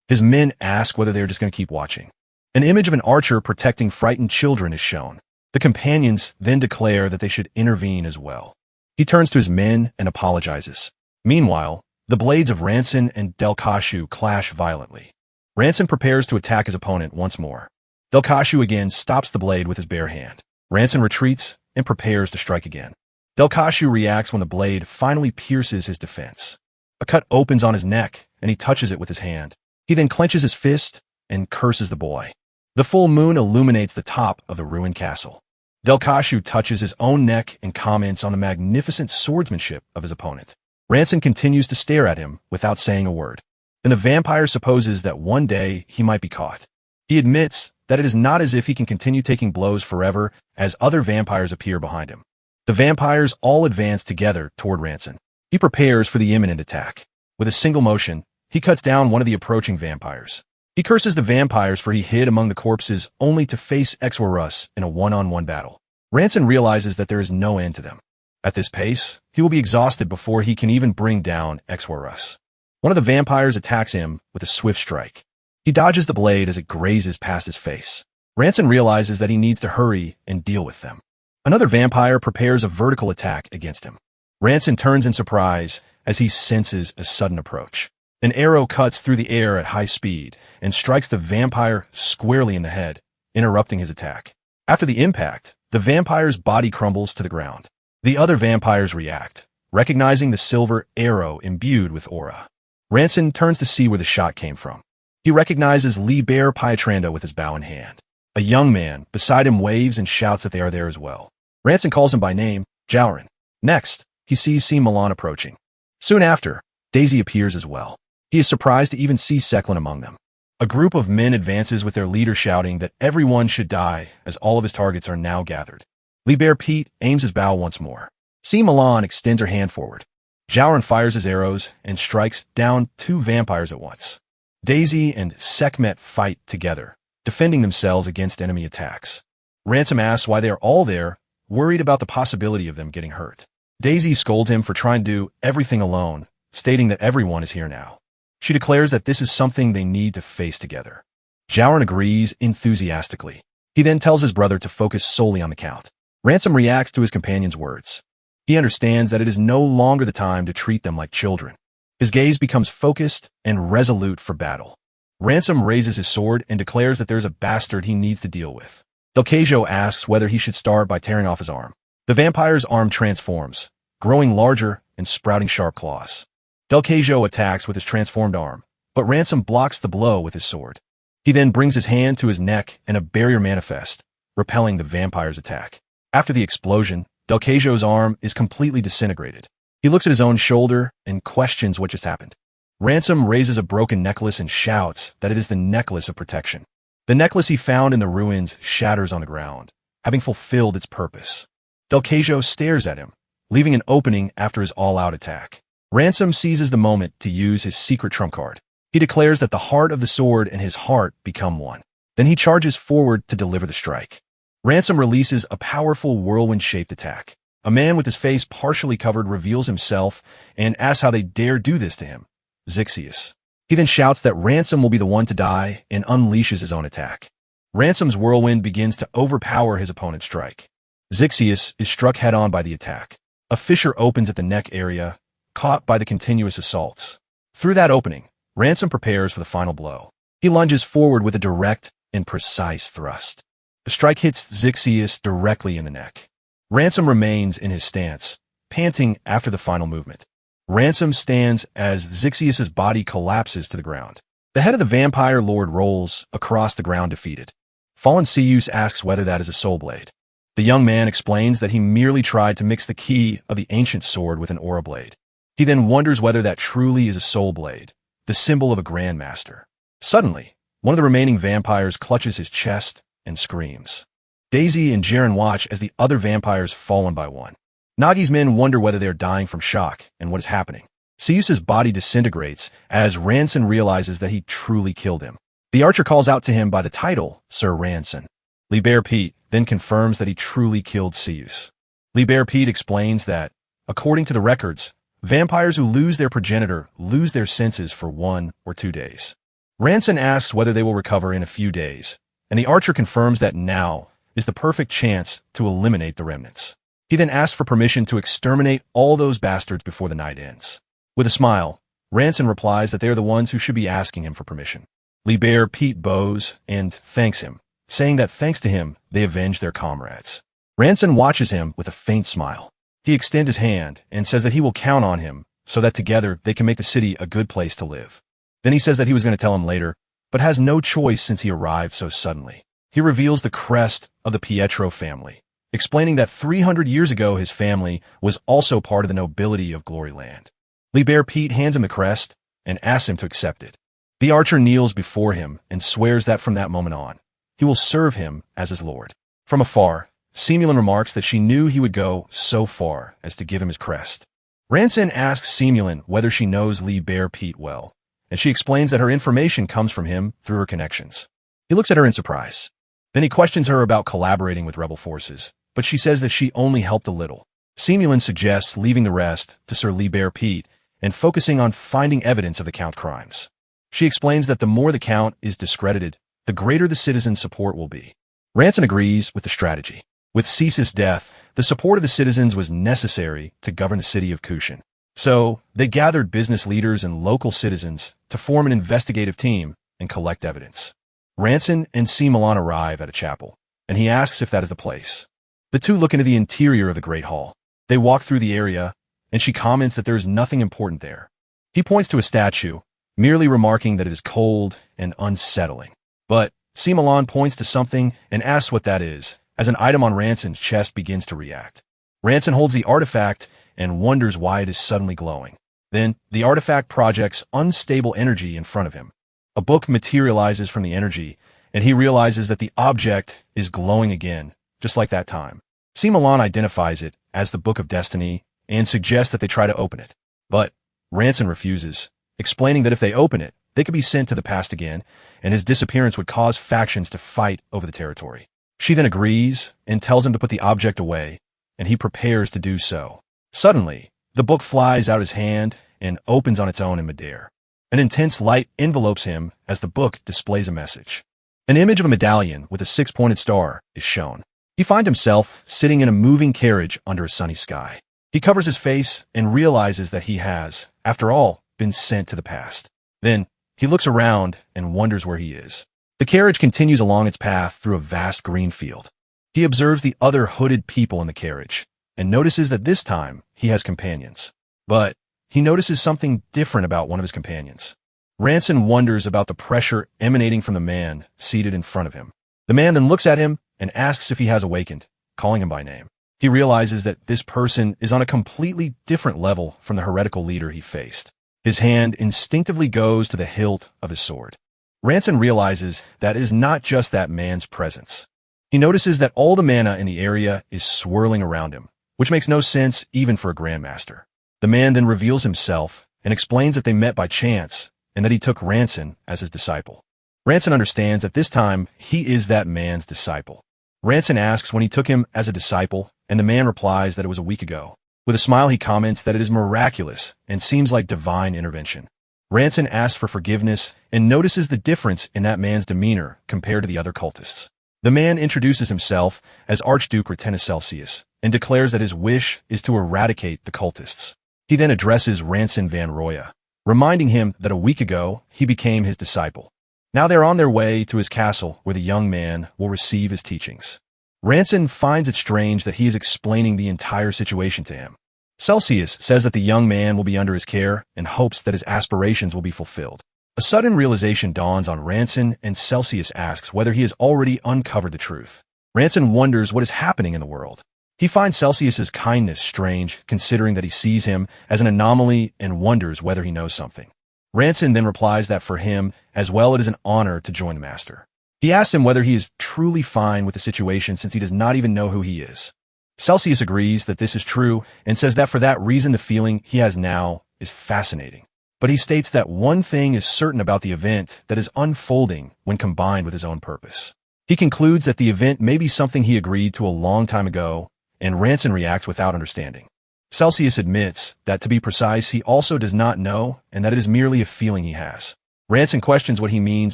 Speaker 1: His men ask whether they're just going to keep watching. An image of an archer protecting frightened children is shown. The companions then declare that they should intervene as well. He turns to his men and apologizes. Meanwhile, the blades of Ranson and Delkashu clash violently. Ranson prepares to attack his opponent once more. Delkashu again stops the blade with his bare hand. Ranson retreats and prepares to strike again. Delkashu reacts when the blade finally pierces his defense. A cut opens on his neck, and he touches it with his hand. He then clenches his fist and curses the boy. The full moon illuminates the top of the ruined castle. Delkashu touches his own neck and comments on the magnificent swordsmanship of his opponent. Ranson continues to stare at him without saying a word. Then the vampire supposes that one day he might be caught. He admits that it is not as if he can continue taking blows forever as other vampires appear behind him. The vampires all advance together toward Ranson. He prepares for the imminent attack. With a single motion, he cuts down one of the approaching vampires. He curses the vampires for he hid among the corpses only to face Exiled in a one-on-one battle. Ranson realizes that there is no end to them. At this pace, he will be exhausted before he can even bring down Exiled. One of the vampires attacks him with a swift strike. He dodges the blade as it grazes past his face. Ranson realizes that he needs to hurry and deal with them. Another vampire prepares a vertical attack against him. Ranson turns in surprise as he senses a sudden approach. An arrow cuts through the air at high speed and strikes the vampire squarely in the head, interrupting his attack. After the impact, the vampire's body crumbles to the ground. The other vampires react, recognizing the silver arrow imbued with aura. Ranson turns to see where the shot came from. He recognizes Liber Pietranda with his bow in hand. A young man beside him waves and shouts that they are there as well. Ranson calls him by name, Jaurin. Next, he sees Si Milan approaching. Soon after, Daisy appears as well. He is surprised to even see Seclin among them. A group of men advances with their leader shouting that everyone should die as all of his targets are now gathered. Liber Pete aims his bow once more. Si Milan extends her hand forward. Jaurin fires his arrows and strikes down two vampires at once. Daisy and Sekhmet fight together, defending themselves against enemy attacks. Ransom asks why they are all there, worried about the possibility of them getting hurt. Daisy scolds him for trying to do everything alone, stating that everyone is here now. She declares that this is something they need to face together. Jaurin agrees enthusiastically. He then tells his brother to focus solely on the count. Ransom reacts to his companion's words. He understands that it is no longer the time to treat them like children. His gaze becomes focused and resolute for battle. Ransom raises his sword and declares that there's a bastard he needs to deal with. Delcajo asks whether he should start by tearing off his arm. The vampire's arm transforms, growing larger and sprouting sharp claws. Delcajo attacks with his transformed arm, but Ransom blocks the blow with his sword. He then brings his hand to his neck and a barrier manifests, repelling the vampire's attack. After the explosion, Delcajo's arm is completely disintegrated. He looks at his own shoulder and questions what just happened. Ransom raises a broken necklace and shouts that it is the necklace of protection. The necklace he found in the ruins shatters on the ground, having fulfilled its purpose. Delcajo stares at him, leaving an opening after his all-out attack. Ransom seizes the moment to use his secret trump card. He declares that the heart of the sword and his heart become one. Then he charges forward to deliver the strike. Ransom releases a powerful whirlwind-shaped attack. A man with his face partially covered reveals himself and asks how they dare do this to him. Zixius. He then shouts that Ransom will be the one to die and unleashes his own attack. Ransom's whirlwind begins to overpower his opponent's strike. Zixius is struck head-on by the attack. A fissure opens at the neck area, caught by the continuous assaults. Through that opening, Ransom prepares for the final blow. He lunges forward with a direct and precise thrust. The strike hits Zixius directly in the neck. Ransom remains in his stance, panting after the final movement. Ransom stands as Zixius's body collapses to the ground. The head of the vampire lord rolls across the ground defeated. Fallen Seus asks whether that is a soul blade. The young man explains that he merely tried to mix the key of the ancient sword with an aura blade. He then wonders whether that truly is a soul blade, the symbol of a grandmaster. Suddenly, one of the remaining vampires clutches his chest and screams. Daisy and Jaren watch as the other vampires fall one by one. Nagi's men wonder whether they are dying from shock and what is happening. Seus's body disintegrates as Ranson realizes that he truly killed him. The archer calls out to him by the title, Sir Ranson. Liber Pete then confirms that he truly killed Seus. Liber Pete explains that, according to the records, vampires who lose their progenitor lose their senses for 1 or 2 days. Ranson asks whether they will recover in a few days, and the archer confirms that now is the perfect chance to eliminate the remnants. He then asks for permission to exterminate all those bastards before the night ends. With a smile, Ranson replies that they are the ones who should be asking him for permission. Liber Pete bows and thanks him, saying that thanks to him, they avenge their comrades. Ranson watches him with a faint smile. He extends his hand and says that he will count on him so that together they can make the city a good place to live. Then he says that he was going to tell him later, but has no choice since he arrived so suddenly. He reveals the crest of the Pietro family, explaining that 300 years ago his family was also part of the nobility of Gloryland. Liber Pete hands him the crest and asks him to accept it. The archer kneels before him and swears that from that moment on, he will serve him as his lord. From afar, Simulin remarks that she knew he would go so far as to give him his crest. Ranson asks Simulin whether she knows Liber Pete well, and she explains that her information comes from him through her connections. He looks at her in surprise. Then he questions her about collaborating with rebel forces, but she says that she only helped a little. Simulin suggests leaving the rest to Sir Liber Pete and focusing on finding evidence of the Count's crimes. She explains that the more the Count is discredited, the greater the citizens' support will be. Ranson agrees with the strategy. With Cease's death, the support of the citizens was necessary to govern the city of Kushin. So, they gathered business leaders and local citizens to form an investigative team and collect evidence. Ranson and Simulin arrive at a chapel, and he asks if that is the place. The two look into the interior of the Great Hall. They walk through the area, and she comments that there is nothing important there. He points to a statue, merely remarking that it is cold and unsettling. But Simulin points to something and asks what that is, as an item on Ranson's chest begins to react. Ranson holds the artifact and wonders why it is suddenly glowing. Then, the artifact projects unstable energy in front of him. A book materializes from the energy, and he realizes that the object is glowing again, just like that time. Simulin identifies it as the Book of Destiny and suggests that they try to open it. But Ranson refuses, explaining that if they open it, they could be sent to the past again, and his disappearance would cause factions to fight over the territory. She then agrees and tells him to put the object away, and he prepares to do so. Suddenly, the book flies out his hand and opens on its own in midair. An intense light envelopes him as the book displays a message. An image of a medallion with a 6-pointed star is shown. He finds himself sitting in a moving carriage under a sunny sky. He covers his face and realizes that he has, after all, been sent to the past. Then, he looks around and wonders where he is. The carriage continues along its path through a vast green field. He observes the other hooded people in the carriage and notices that this time he has companions. But he notices something different about one of his companions. Ranson wonders about the pressure emanating from the man seated in front of him. The man then looks at him and asks if he has awakened, calling him by name. He realizes that this person is on a completely different level from the heretical leader he faced. His hand instinctively goes to the hilt of his sword. Ranson realizes that it is not just that man's presence. He notices that all the mana in the area is swirling around him, which makes no sense even for a grandmaster. The man then reveals himself and explains that they met by chance and that he took Ranson as his disciple. Ranson understands that this time he is that man's disciple. Ranson asks when he took him as a disciple, and the man replies that it was a week ago. With a smile, he comments that it is miraculous and seems like divine intervention. Ranson asks for forgiveness and notices the difference in that man's demeanor compared to the other cultists. The man introduces himself as Archduke Retenna and declares that his wish is to eradicate the cultists. He then addresses Ranson Van Roya, reminding him that a week ago he became his disciple. Now they're on their way to his castle where the young man will receive his teachings. Ranson finds it strange that he is explaining the entire situation to him. Celsius says that the young man will be under his care and hopes that his aspirations will be fulfilled. A sudden realization dawns on Ranson, and Celsius asks whether he has already uncovered the truth. Ranson wonders what is happening in the world. He finds Celsius's kindness strange, considering that he sees him as an anomaly and wonders whether he knows something. Ranson then replies that for him, as well, it is an honor to join the Master. He asks him whether he is truly fine with the situation since he does not even know who he is. Celsius agrees that this is true and says that for that reason the feeling he has now is fascinating. But he states that one thing is certain about the event that is unfolding when combined with his own purpose. He He concludes that the event may be something he agreed to a long time ago, and Ranson reacts without understanding. Celsius admits that, to be precise, he also does not know, and that it is merely a feeling he has. Ranson questions what he means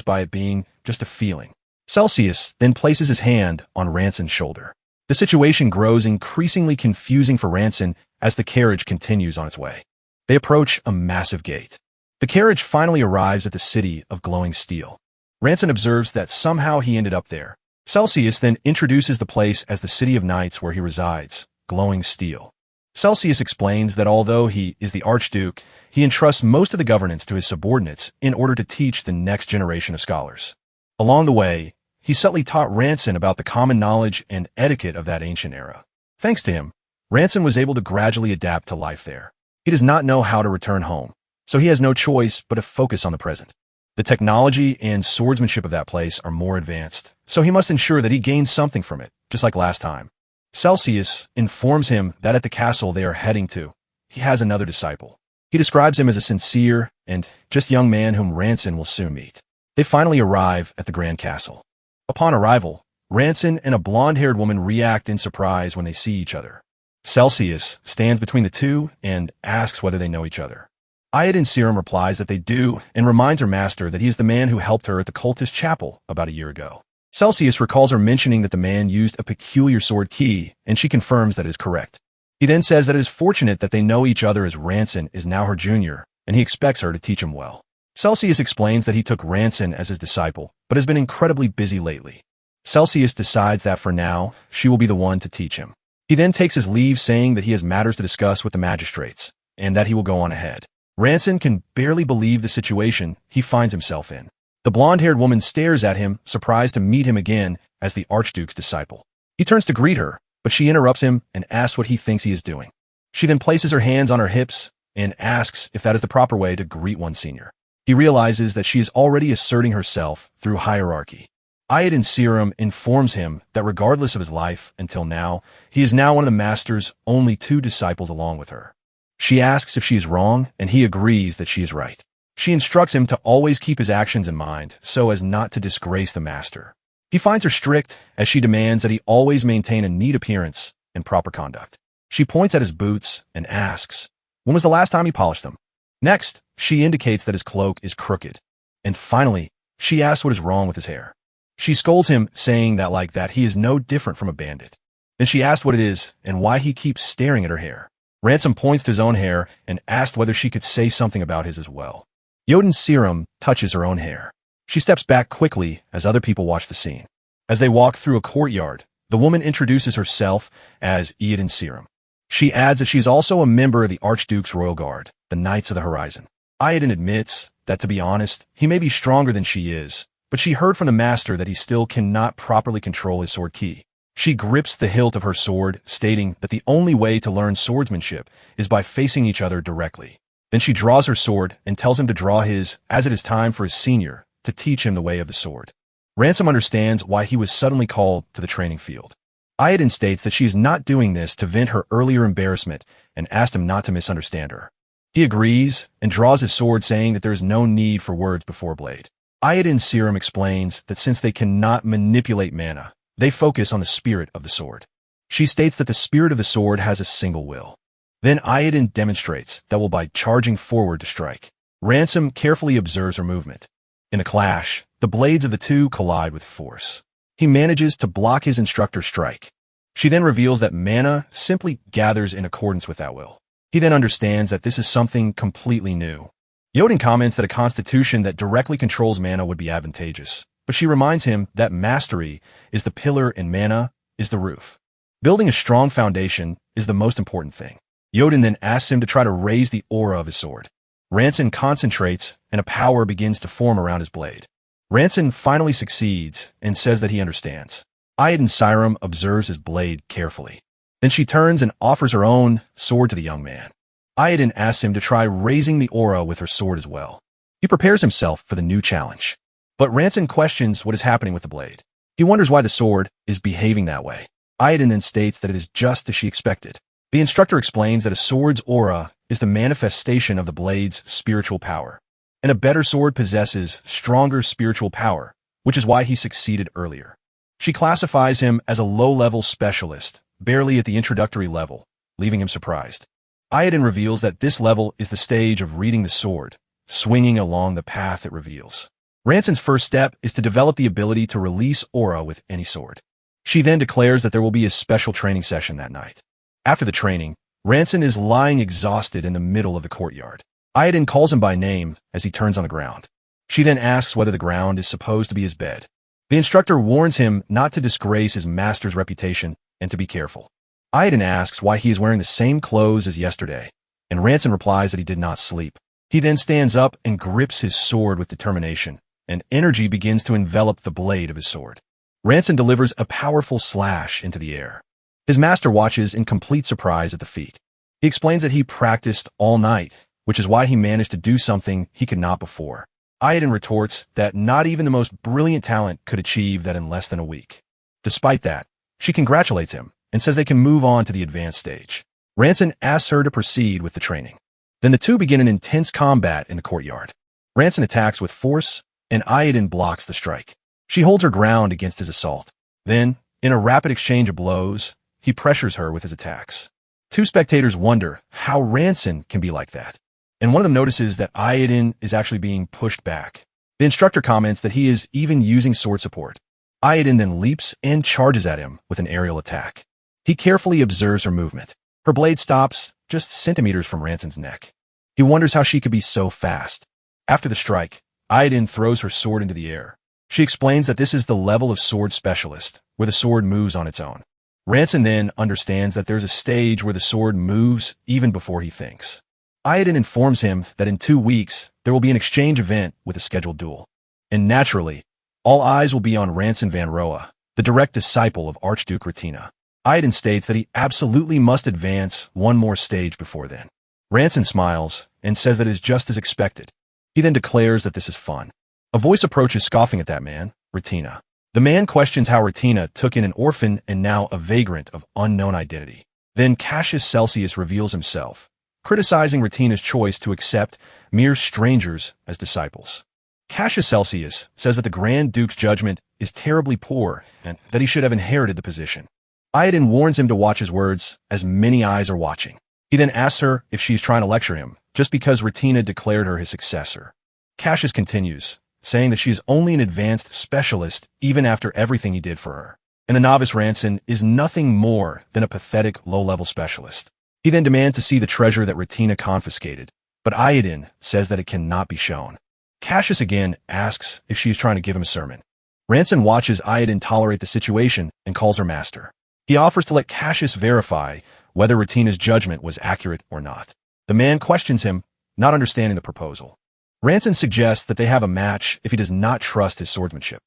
Speaker 1: by it being just a feeling. Celsius then places his hand on Ranson's shoulder. The situation grows increasingly confusing for Ranson as the carriage continues on its way. They approach a massive gate. The carriage finally arrives at the city of glowing steel. Ranson observes that somehow he ended up there. Celsius then introduces the place as the City of Knights where he resides, glowing steel. Celsius explains that although he is the Archduke, he entrusts most of the governance to his subordinates in order to teach the next generation of scholars. Along the way, he subtly taught Ranson about the common knowledge and etiquette of that ancient era. Thanks to him, Ranson was able to gradually adapt to life there. He does not know how to return home, so he has no choice but to focus on the present. The technology and swordsmanship of that place are more advanced, so he must ensure that he gains something from it, just like last time. Celsius informs him that at the castle they are heading to, he has another disciple. He describes him as a sincere and just young man whom Ranson will soon meet. They finally arrive at the Grand Castle. Upon arrival, Ranson and a blonde-haired woman react in surprise when they see each other. Celsius stands between the two and asks whether they know each other. Iodine Serum replies that they do and reminds her master that he is the man who helped her at the cultist chapel about a year ago. Celsius recalls her mentioning that the man used a peculiar sword key, and she confirms that it is correct. He then says that it is fortunate that they know each other as Ranson is now her junior, and he expects her to teach him well. Celsius explains that he took Ranson as his disciple, but has been incredibly busy lately. Celsius decides that for now, she will be the one to teach him. He then takes his leave saying that he has matters to discuss with the magistrates, and that he will go on ahead. Ranson can barely believe the situation he finds himself in. The blonde-haired woman stares at him, surprised to meet him again as the Archduke's disciple. He turns to greet her, but she interrupts him and asks what he thinks he is doing. She then places her hands on her hips and asks if that is the proper way to greet one's senior. He realizes that she is already asserting herself through hierarchy. Iodine Serum informs him that regardless of his life until now, he is now one of the master's only two disciples along with her. She asks if she is wrong, and he agrees that she is right. She instructs him to always keep his actions in mind so as not to disgrace the master. He finds her strict as she demands that he always maintain a neat appearance and proper conduct. She points at his boots and asks, when was the last time he polished them? Next, she indicates that his cloak is crooked. And finally, she asks what is wrong with his hair. She scolds him, saying that like that he is no different from a bandit. Then she asks what it is and why he keeps staring at her hair. Ranson points to his own hair and asks whether she could say something about his as well. Iodine Serum touches her own hair. She steps back quickly as other people watch the scene. As they walk through a courtyard, the woman introduces herself as Iodine Serum. She adds that she is also a member of the Archduke's Royal Guard, the Knights of the Horizon. Iodine admits that, to be honest, he may be stronger than she is, but she heard from the master that he still cannot properly control his sword key. She grips the hilt of her sword, stating that the only way to learn swordsmanship is by facing each other directly. Then she draws her sword and tells him to draw his, as it is time for his senior to teach him the way of the sword. Ransom understands why he was suddenly called to the training field. Iodine states that she is not doing this to vent her earlier embarrassment and asked him not to misunderstand her. He agrees and draws his sword, saying that there is no need for words before blade. Iodine Serum explains that since they cannot manipulate mana, they focus on the spirit of the sword. She states that the spirit of the sword has a single will. Then Iodine demonstrates that will by charging forward to strike. Ransom carefully observes her movement. In the clash, the blades of the two collide with force. He manages to block his instructor's strike. She then reveals that mana simply gathers in accordance with that will. He then understands that this is something completely new. Iodine comments that a constitution that directly controls mana would be advantageous, but she reminds him that mastery is the pillar and mana is the roof. Building a strong foundation is the most important thing. Iodine then asks him to try to raise the aura of his sword. Ranson concentrates, and a power begins to form around his blade. Ranson finally succeeds and says that he understands. Iodine Serum observes his blade carefully. Then she turns and offers her own sword to the young man. Iodine asks him to try raising the aura with her sword as well. He prepares himself for the new challenge. But Ranson questions what is happening with the blade. He wonders why the sword is behaving that way. Iodine then states that it is just as she expected. The instructor explains that a sword's aura is the manifestation of the blade's spiritual power, and a better sword possesses stronger spiritual power, which is why he succeeded earlier. She classifies him as a low-level specialist, barely at the introductory level, leaving him surprised. Iodine reveals that this level is the stage of reading the sword, swinging along the path it reveals. Ranson's first step is to develop the ability to release aura with any sword. She then declares that there will be a special training session that night. After the training, Ranson is lying exhausted in the middle of the courtyard. Iodine calls him by name as he turns on the ground. She then asks whether the ground is supposed to be his bed. The instructor warns him not to disgrace his master's reputation and to be careful. Iodine asks why he is wearing the same clothes as yesterday, and Ranson replies that he did not sleep. He then stands up and grips his sword with determination, and energy begins to envelop the blade of his sword. Ranson delivers a powerful slash into the air. His master watches in complete surprise at the feat. He explains that he practiced all night, which is why he managed to do something he could not before. Iodine retorts that not even the most brilliant talent could achieve that in less than a week. Despite that, she congratulates him and says they can move on to the advanced stage. Ranson asks her to proceed with the training. Then the two begin an intense combat in the courtyard. Ranson attacks with force, and Iodine blocks the strike. She holds her ground against his assault. Then, in a rapid exchange of blows, he pressures her with his attacks. Two spectators wonder how Ranson can be like that, and one of them notices that Iodine is actually being pushed back. The instructor comments that he is even using sword support. Iodine then leaps and charges at him with an aerial attack. He carefully observes her movement. Her blade stops just centimeters from Ranson's neck. He wonders how she could be so fast. After the strike, Iodine throws her sword into the air. She explains that this is the level of sword specialist, where the sword moves on its own. Ranson then understands that there's a stage where the sword moves even before he thinks. Iodine informs him that in 2 weeks, there will be an exchange event with a scheduled duel. And naturally, all eyes will be on Ranson Van Roa, the direct disciple of Archduke Retina. Iodine states that he absolutely must advance one more stage before then. Ranson smiles and says that it is just as expected. He then declares that this is fun. A voice approaches scoffing at that man, Retina. The man questions how Retina took in an orphan and now a vagrant of unknown identity. Then Cassius Celsius reveals himself, criticizing Retina's choice to accept mere strangers as disciples. Cassius Celsius says that the Grand Duke's judgment is terribly poor and that he should have inherited the position. Iodine warns him to watch his words, as many eyes are watching. He then asks her if she's trying to lecture him, just because Retina declared her his successor. Cassius continues, saying that she is only an advanced specialist even after everything he did for her. And the novice Ranson is nothing more than a pathetic low-level specialist. He then demands to see the treasure that Retina confiscated, but Iodine says that it cannot be shown. Cassius again asks if she is trying to give him a sermon. Ranson watches Iodine tolerate the situation and calls her master. He offers to let Cassius verify whether Retina's judgment was accurate or not. The man questions him, not understanding the proposal. Ranson suggests that they have a match if he does not trust his swordsmanship.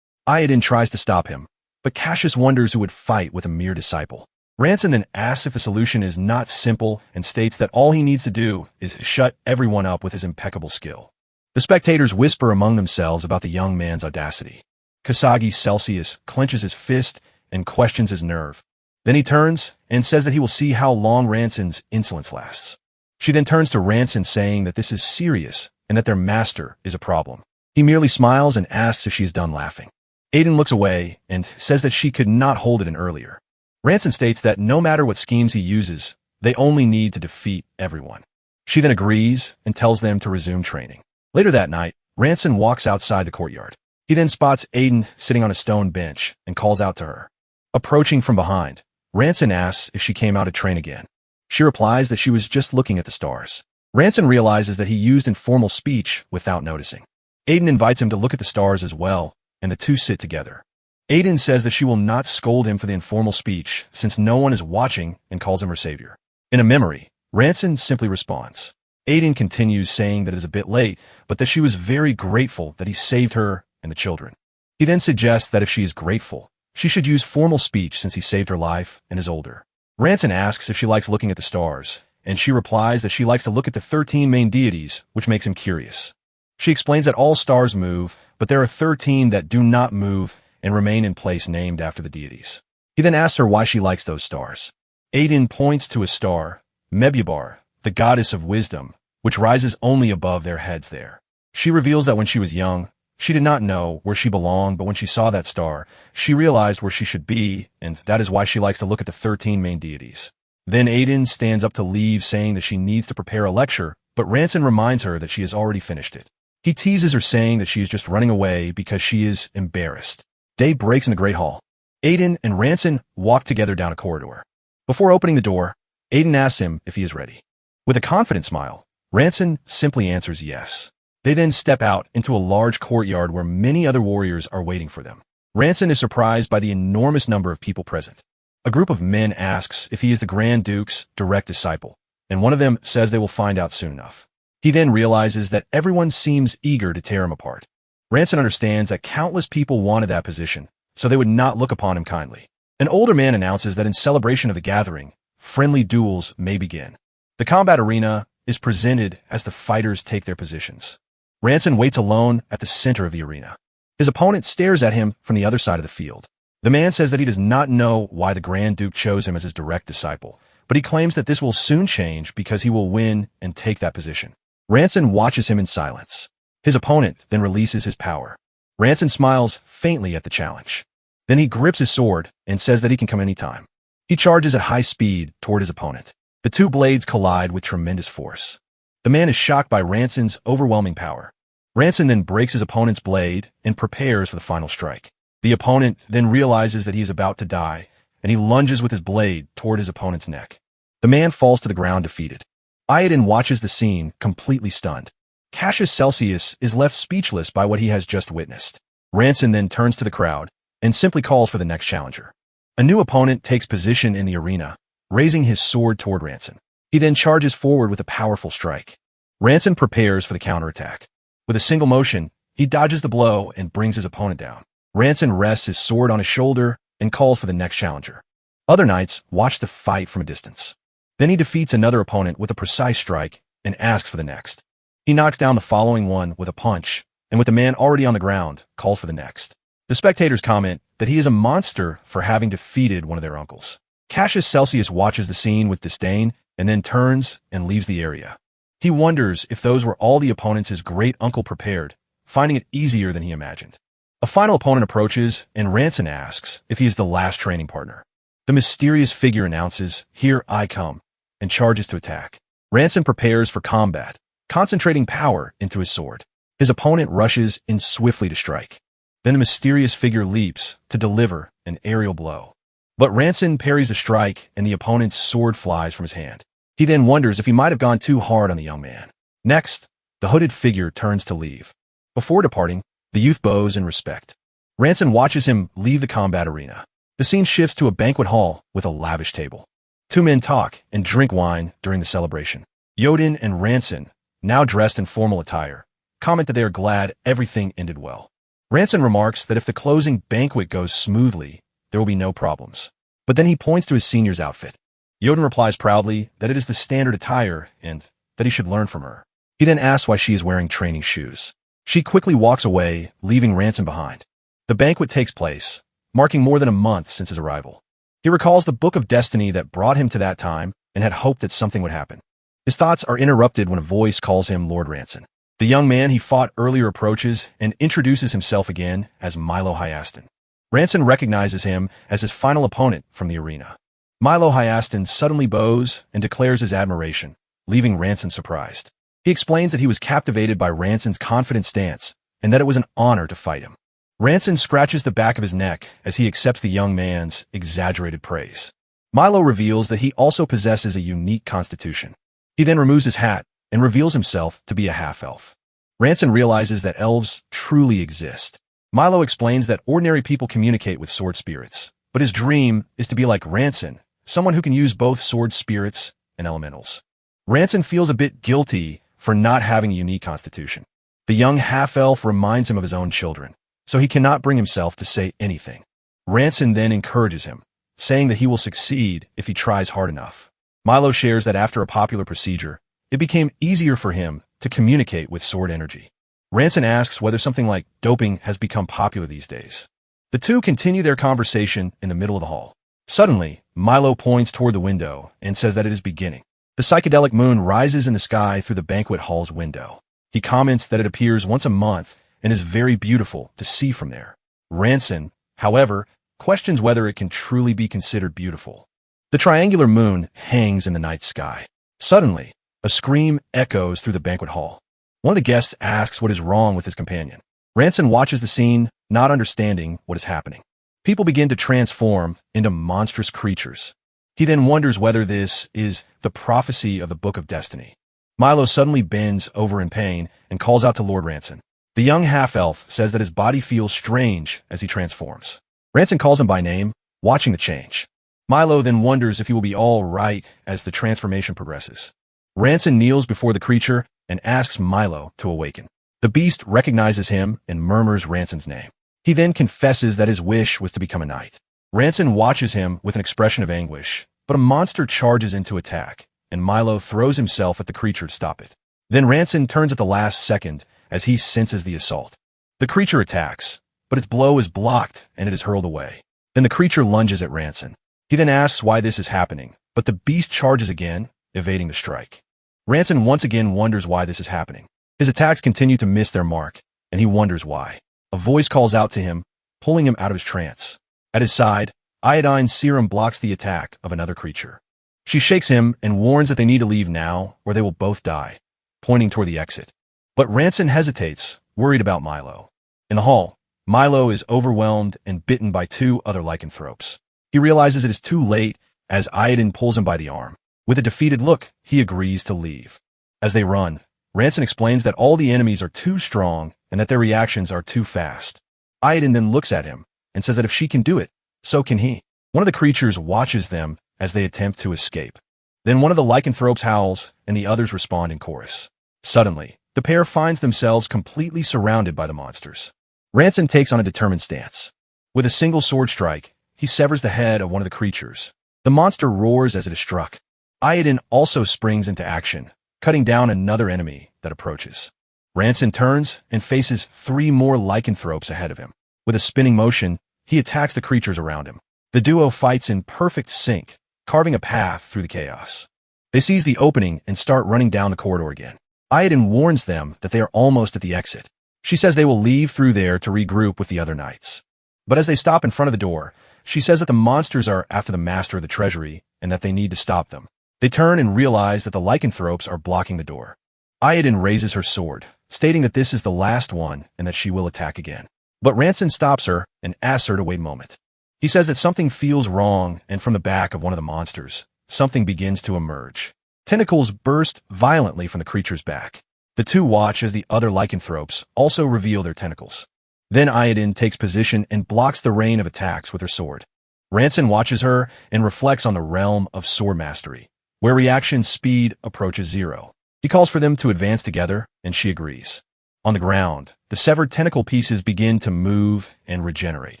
Speaker 1: Iodine tries to stop him, but Cassius wonders who would fight with a mere disciple. Ranson then asks if the solution is not simple and states that all he needs to do is shut everyone up with his impeccable skill. The spectators whisper among themselves about the young man's audacity. Kasagi Celsius clenches his fist and questions his nerve. Then he turns and says that he will see how long Ranson's insolence lasts. She then turns to Ranson saying that this is serious and that their master is a problem. He merely smiles and asks if she is done laughing. Aiden looks away and says that she could not hold it in earlier. Ranson states that no matter what schemes he uses, they only need to defeat everyone. She then agrees and tells them to resume training. Later that night, Ranson walks outside the courtyard. He then spots Aiden sitting on a stone bench and calls out to her. Approaching from behind, Ranson asks if she came out to train again. She replies that she was just looking at the stars. Ranson realizes that he used informal speech without noticing. Aiden invites him to look at the stars as well, and the two sit together. Aiden says that she will not scold him for the informal speech since no one is watching and calls him her savior. In a memory, Ranson simply responds. Aiden continues saying that it is a bit late, but that she was very grateful that he saved her and the children. He then suggests that if she is grateful, she should use formal speech since he saved her life and is older. Ranson asks if she likes looking at the stars, and she replies that she likes to look at the 13 main deities, which makes him curious. She explains that all stars move, but there are 13 that do not move and remain in place named after the deities. He then asks her why she likes those stars. Aiden points to a star, Mebubar, the goddess of wisdom, which rises only above their heads there. She reveals that when she was young, She did not know where she belonged, but when she saw that star, she realized where she should be, and that is why she likes to look at the 13 main deities. Then Aiden stands up to leave, saying that she needs to prepare a lecture, but Ranson reminds her that she has already finished it. He teases her, saying that she is just running away because she is embarrassed. Day breaks in the Great Hall. Aiden and Ranson walk together down a corridor. Before opening the door, Aiden asks him if he is ready. With a confident smile, Ranson simply answers yes. They then step out into a large courtyard where many other warriors are waiting for them. Ranson is surprised by the enormous number of people present. A group of men asks if he is the Grand Duke's direct disciple, and one of them says they will find out soon enough. He then realizes that everyone seems eager to tear him apart. Ranson understands that countless people wanted that position, so they would not look upon him kindly. An older man announces that in celebration of the gathering, friendly duels may begin. The combat arena is presented as the fighters take their positions. Ranson waits alone at the center of the arena. His opponent stares at him from the other side of the field. The man says that he does not know why the Grand Duke chose him as his direct disciple, but he claims that this will soon change because he will win and take that position. Ranson watches him in silence. His opponent then releases his power. Ranson smiles faintly at the challenge. Then he grips his sword and says that he can come anytime. He charges at high speed toward his opponent. The two blades collide with tremendous force. The man is shocked by Ranson's overwhelming power. Ranson then breaks his opponent's blade and prepares for the final strike. The opponent then realizes that he is about to die, and he lunges with his blade toward his opponent's neck. The man falls to the ground defeated. Iadon watches the scene, completely stunned. Cassius Celsius is left speechless by what he has just witnessed. Ranson then turns to the crowd and simply calls for the next challenger. A new opponent takes position in the arena, raising his sword toward Ranson. He then charges forward with a powerful strike. Ranson prepares for the counterattack. With a single motion, he dodges the blow and brings his opponent down. Ranson rests his sword on his shoulder and calls for the next challenger. Other knights watch the fight from a distance. Then he defeats another opponent with a precise strike and asks for the next. He knocks down the following one with a punch, and with the man already on the ground, calls for the next. The spectators comment that he is a monster for having defeated one of their uncles. Cassius Celsius watches the scene with disdain and then turns and leaves the area. He wonders if those were all the opponents his great uncle prepared, finding it easier than he imagined. A final opponent approaches, and Ranson asks if he is the last training partner. The mysterious figure announces, "Here I come," and charges to attack. Ranson prepares for combat, concentrating power into his sword. His opponent rushes in swiftly to strike. Then the mysterious figure leaps to deliver an aerial blow. But Ranson parries the strike, and the opponent's sword flies from his hand. He then wonders if he might have gone too hard on the young man. Next, the hooded figure turns to leave. Before departing, the youth bows in respect. Ranson watches him leave the combat arena. The scene shifts to a banquet hall with a lavish table. Two men talk and drink wine during the celebration. Yoden and Ranson, now dressed in formal attire, comment that they are glad everything ended well. Ranson remarks that if the closing banquet goes smoothly, there will be no problems. But then he points to his senior's outfit. Yoden replies proudly that it is the standard attire and that he should learn from her. He then asks why she is wearing training shoes. She quickly walks away, leaving Ranson behind. The banquet takes place, marking more than a month since his arrival. He recalls the Book of Destiny that brought him to that time and had hoped that something would happen. His thoughts are interrupted when a voice calls him Lord Ranson. The young man he fought earlier approaches and introduces himself again as Milo Hyaston. Ranson recognizes him as his final opponent from the arena. Milo Hyaston suddenly bows and declares his admiration, leaving Ranson surprised. He explains that he was captivated by Ranson's confident stance and that it was an honor to fight him. Ranson scratches the back of his neck as he accepts the young man's exaggerated praise. Milo reveals that he also possesses a unique constitution. He then removes his hat and reveals himself to be a half-elf. Ranson realizes that elves truly exist. Milo explains that ordinary people communicate with sword spirits, but his dream is to be like Ranson, someone who can use both sword spirits and elementals. Ranson feels a bit guilty for not having a unique constitution. The young half-elf reminds him of his own children, so he cannot bring himself to say anything. Ranson then encourages him, saying that he will succeed if he tries hard enough. Milo shares that after a popular procedure, it became easier for him to communicate with sword energy. Ranson asks whether something like doping has become popular these days. The two continue their conversation in the middle of the hall. Suddenly, Milo points toward the window and says that it is beginning. The psychedelic moon rises in the sky through the banquet hall's window. He comments that it appears once a month and is very beautiful to see from there. Ranson, however, questions whether it can truly be considered beautiful. The triangular moon hangs in the night sky. Suddenly, a scream echoes through the banquet hall. One of the guests asks what is wrong with his companion. Ranson watches the scene, not understanding what is happening. People begin to transform into monstrous creatures. He then wonders whether this is the prophecy of the Book of Destiny. Milo suddenly bends over in pain and calls out to Lord Ranson. The young half-elf says that his body feels strange as he transforms. Ranson calls him by name, watching the change. Milo then wonders if he will be all right as the transformation progresses. Ranson kneels before the creature and asks Milo to awaken. The beast recognizes him and murmurs Ranson's name. He then confesses that his wish was to become a knight. Ranson watches him with an expression of anguish, but a monster charges in to attack, and Milo throws himself at the creature to stop it. Then Ranson turns at the last second as he senses the assault. The creature attacks, but its blow is blocked and it is hurled away. Then the creature lunges at Ranson. He then asks why this is happening, but the beast charges again, evading the strike. Ranson once again wonders why this is happening. His attacks continue to miss their mark, and he wonders why. A voice calls out to him, pulling him out of his trance. At his side, iodine serum blocks the attack of another creature. She shakes him and warns that they need to leave now or they will both die, pointing toward the exit. But Ranson hesitates, worried about Milo. In the hall, Milo is overwhelmed and bitten by two other lycanthropes. He realizes it is too late as Iodine pulls him by the arm. With a defeated look, he agrees to leave. As they run, Ranson explains that all the enemies are too strong and that their reactions are too fast. Iodine then looks at him and says that if she can do it, so can he. One of the creatures watches them as they attempt to escape. Then one of the lycanthropes howls, and the others respond in chorus. Suddenly, the pair finds themselves completely surrounded by the monsters. Ranson takes on a determined stance. With a single sword strike, he severs the head of one of the creatures. The monster roars as it is struck. Iodine also springs into action, cutting down another enemy that approaches. Ranson turns and faces three more lycanthropes ahead of him. With a spinning motion, he attacks the creatures around him. The duo fights in perfect sync, carving a path through the chaos. They seize the opening and start running down the corridor again. Iodine warns them that they are almost at the exit. She says they will leave through there to regroup with the other knights. But as they stop in front of the door, she says that the monsters are after the master of the treasury and that they need to stop them. They turn and realize that the lycanthropes are blocking the door. Iodine raises her sword, stating that this is the last one and that she will attack again. But Ranson stops her and asks her to wait a moment. He says that something feels wrong, and from the back of one of the monsters, something begins to emerge. Tentacles burst violently from the creature's back. The two watch as the other lycanthropes also reveal their tentacles. Then Iodine takes position and blocks the rain of attacks with her sword. Ranson watches her and reflects on the realm of sword mastery, where reaction speed approaches 0. He calls for them to advance together, and she agrees. On the ground, the severed tentacle pieces begin to move and regenerate.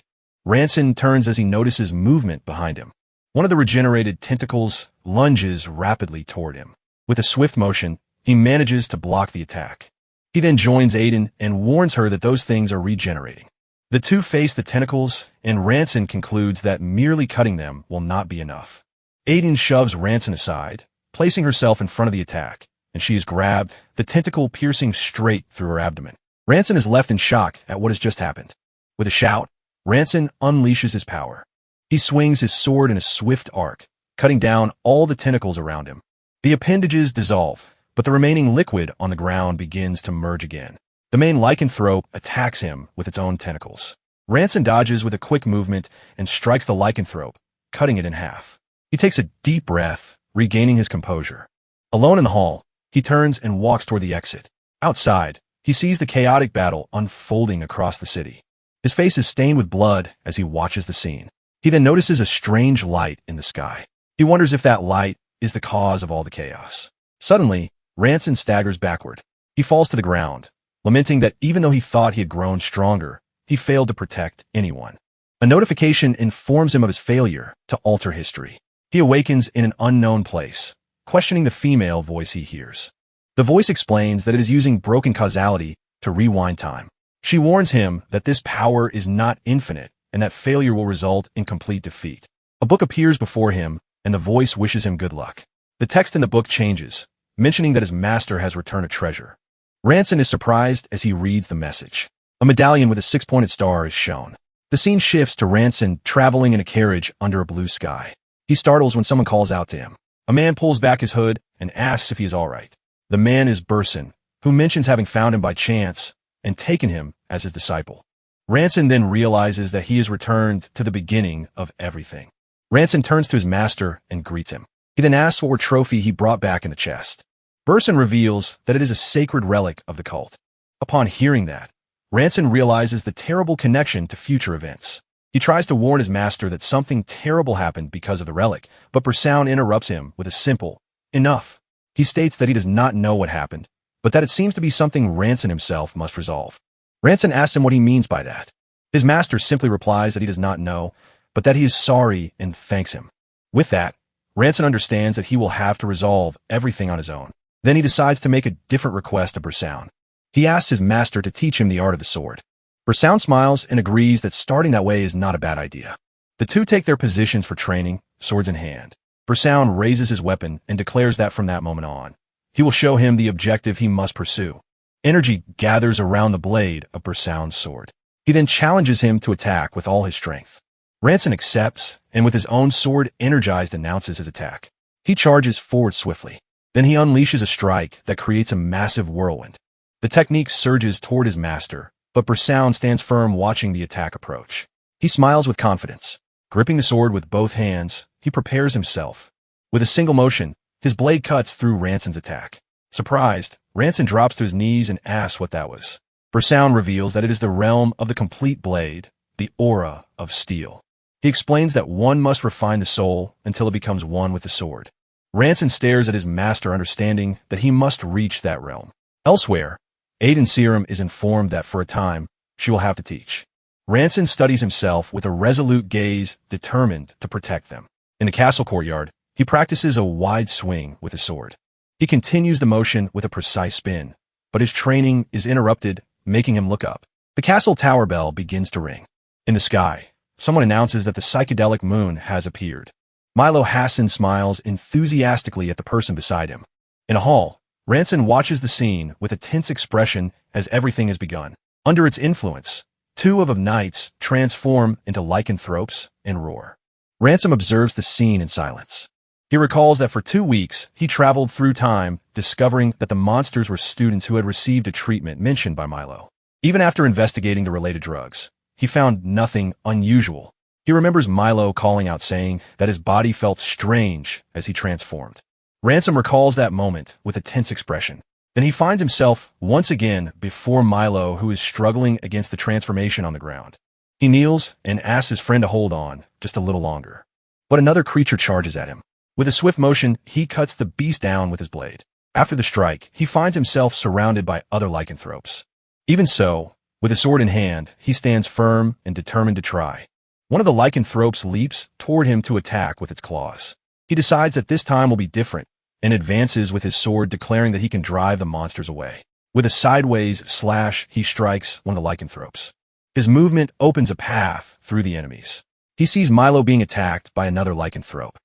Speaker 1: Ranson turns as he notices movement behind him. One of the regenerated tentacles lunges rapidly toward him. With a swift motion, he manages to block the attack. He then joins Aiden and warns her that those things are regenerating. The two face the tentacles, and Ranson concludes that merely cutting them will not be enough. Aiden shoves Ranson aside, placing herself in front of the attack, and she is grabbed, the tentacle piercing straight through her abdomen. Ranson is left in shock at what has just happened. With a shout, Ranson unleashes his power. He swings his sword in a swift arc, cutting down all the tentacles around him. The appendages dissolve, but the remaining liquid on the ground begins to merge again. The main lycanthrope attacks him with its own tentacles. Ranson dodges with a quick movement and strikes the lycanthrope, cutting it in half. He takes a deep breath, regaining his composure. Alone in the hall, he turns and walks toward the exit. Outside, he sees the chaotic battle unfolding across the city. His face is stained with blood as he watches the scene. He then notices a strange light in the sky. He wonders if that light is the cause of all the chaos. Suddenly, Ranson staggers backward. He falls to the ground, lamenting that even though he thought he had grown stronger, he failed to protect anyone. A notification informs him of his failure to alter history. He awakens in an unknown place, questioning the female voice he hears. The voice explains that it is using broken causality to rewind time. She warns him that this power is not infinite and that failure will result in complete defeat. A book appears before him, and the voice wishes him good luck. The text in the book changes, mentioning that his master has returned a treasure. Ranson is surprised as he reads the message. A medallion with a six-pointed star is shown. The scene shifts to Ranson traveling in a carriage under a blue sky. He startles when someone calls out to him. A man pulls back his hood and asks if he is all right. The man is Burson, who mentions having found him by chance and taken him as his disciple. Ranson then realizes that he has returned to the beginning of everything. Ranson turns to his master and greets him. He then asks what trophy he brought back in the chest. Burson reveals that it is a sacred relic of the cult. Upon hearing that, Ranson realizes the terrible connection to future events. He tries to warn his master that something terrible happened because of the relic, but Burson interrupts him with a simple, "Enough." He states that he does not know what happened, but that it seems to be something Ranson himself must resolve. Ranson asks him what he means by that. His master simply replies that he does not know, but that he is sorry and thanks him. With that, Ranson understands that he will have to resolve everything on his own. Then he decides to make a different request of Burson. He asks his master to teach him the art of the sword. Burson smiles and agrees that starting that way is not a bad idea. The two take their positions for training, swords in hand. Burson raises his weapon and declares that from that moment on, he will show him the objective he must pursue. Energy gathers around the blade of Burson's sword. He then challenges him to attack with all his strength. Ranson accepts, and with his own sword energized announces his attack. He charges forward swiftly. Then he unleashes a strike that creates a massive whirlwind. The technique surges toward his master, but Burson stands firm watching the attack approach. He smiles with confidence. Gripping the sword with both hands, he prepares himself. With a single motion, his blade cuts through Ranson's attack. Surprised, Ranson drops to his knees and asks what that was. Burson reveals that it is the realm of the complete blade, the aura of steel. He explains that one must refine the soul until it becomes one with the sword. Ranson stares at his master, understanding that he must reach that realm. Elsewhere, Aiden Serum is informed that for a time, she will have to teach. Ranson studies himself with a resolute gaze, determined to protect them. In the castle courtyard, he practices a wide swing with his sword. He continues the motion with a precise spin, but his training is interrupted, making him look up. The castle tower bell begins to ring. In the sky, someone announces that the psychedelic moon has appeared. Milo Hassan smiles enthusiastically at the person beside him. In a hall, Ranson watches the scene with a tense expression as everything has begun. Under its influence, two of the knights transform into lycanthropes and roar. Ransom observes the scene in silence. He recalls that for 2 weeks, he traveled through time, discovering that the monsters were students who had received a treatment mentioned by Milo. Even after investigating the related drugs, he found nothing unusual. He remembers Milo calling out saying that his body felt strange as he transformed. Ransom recalls that moment with a tense expression. Then he finds himself once again before Milo, who is struggling against the transformation on the ground. He kneels and asks his friend to hold on just a little longer. But another creature charges at him. With a swift motion, he cuts the beast down with his blade. After the strike, he finds himself surrounded by other lycanthropes. Even so, with a sword in hand, he stands firm and determined to try. One of the lycanthropes leaps toward him to attack with its claws. He decides that this time will be different, and advances with his sword, declaring that he can drive the monsters away. With a sideways slash, he strikes one of the lycanthropes. His movement opens a path through the enemies. He sees Milo being attacked by another lycanthrope.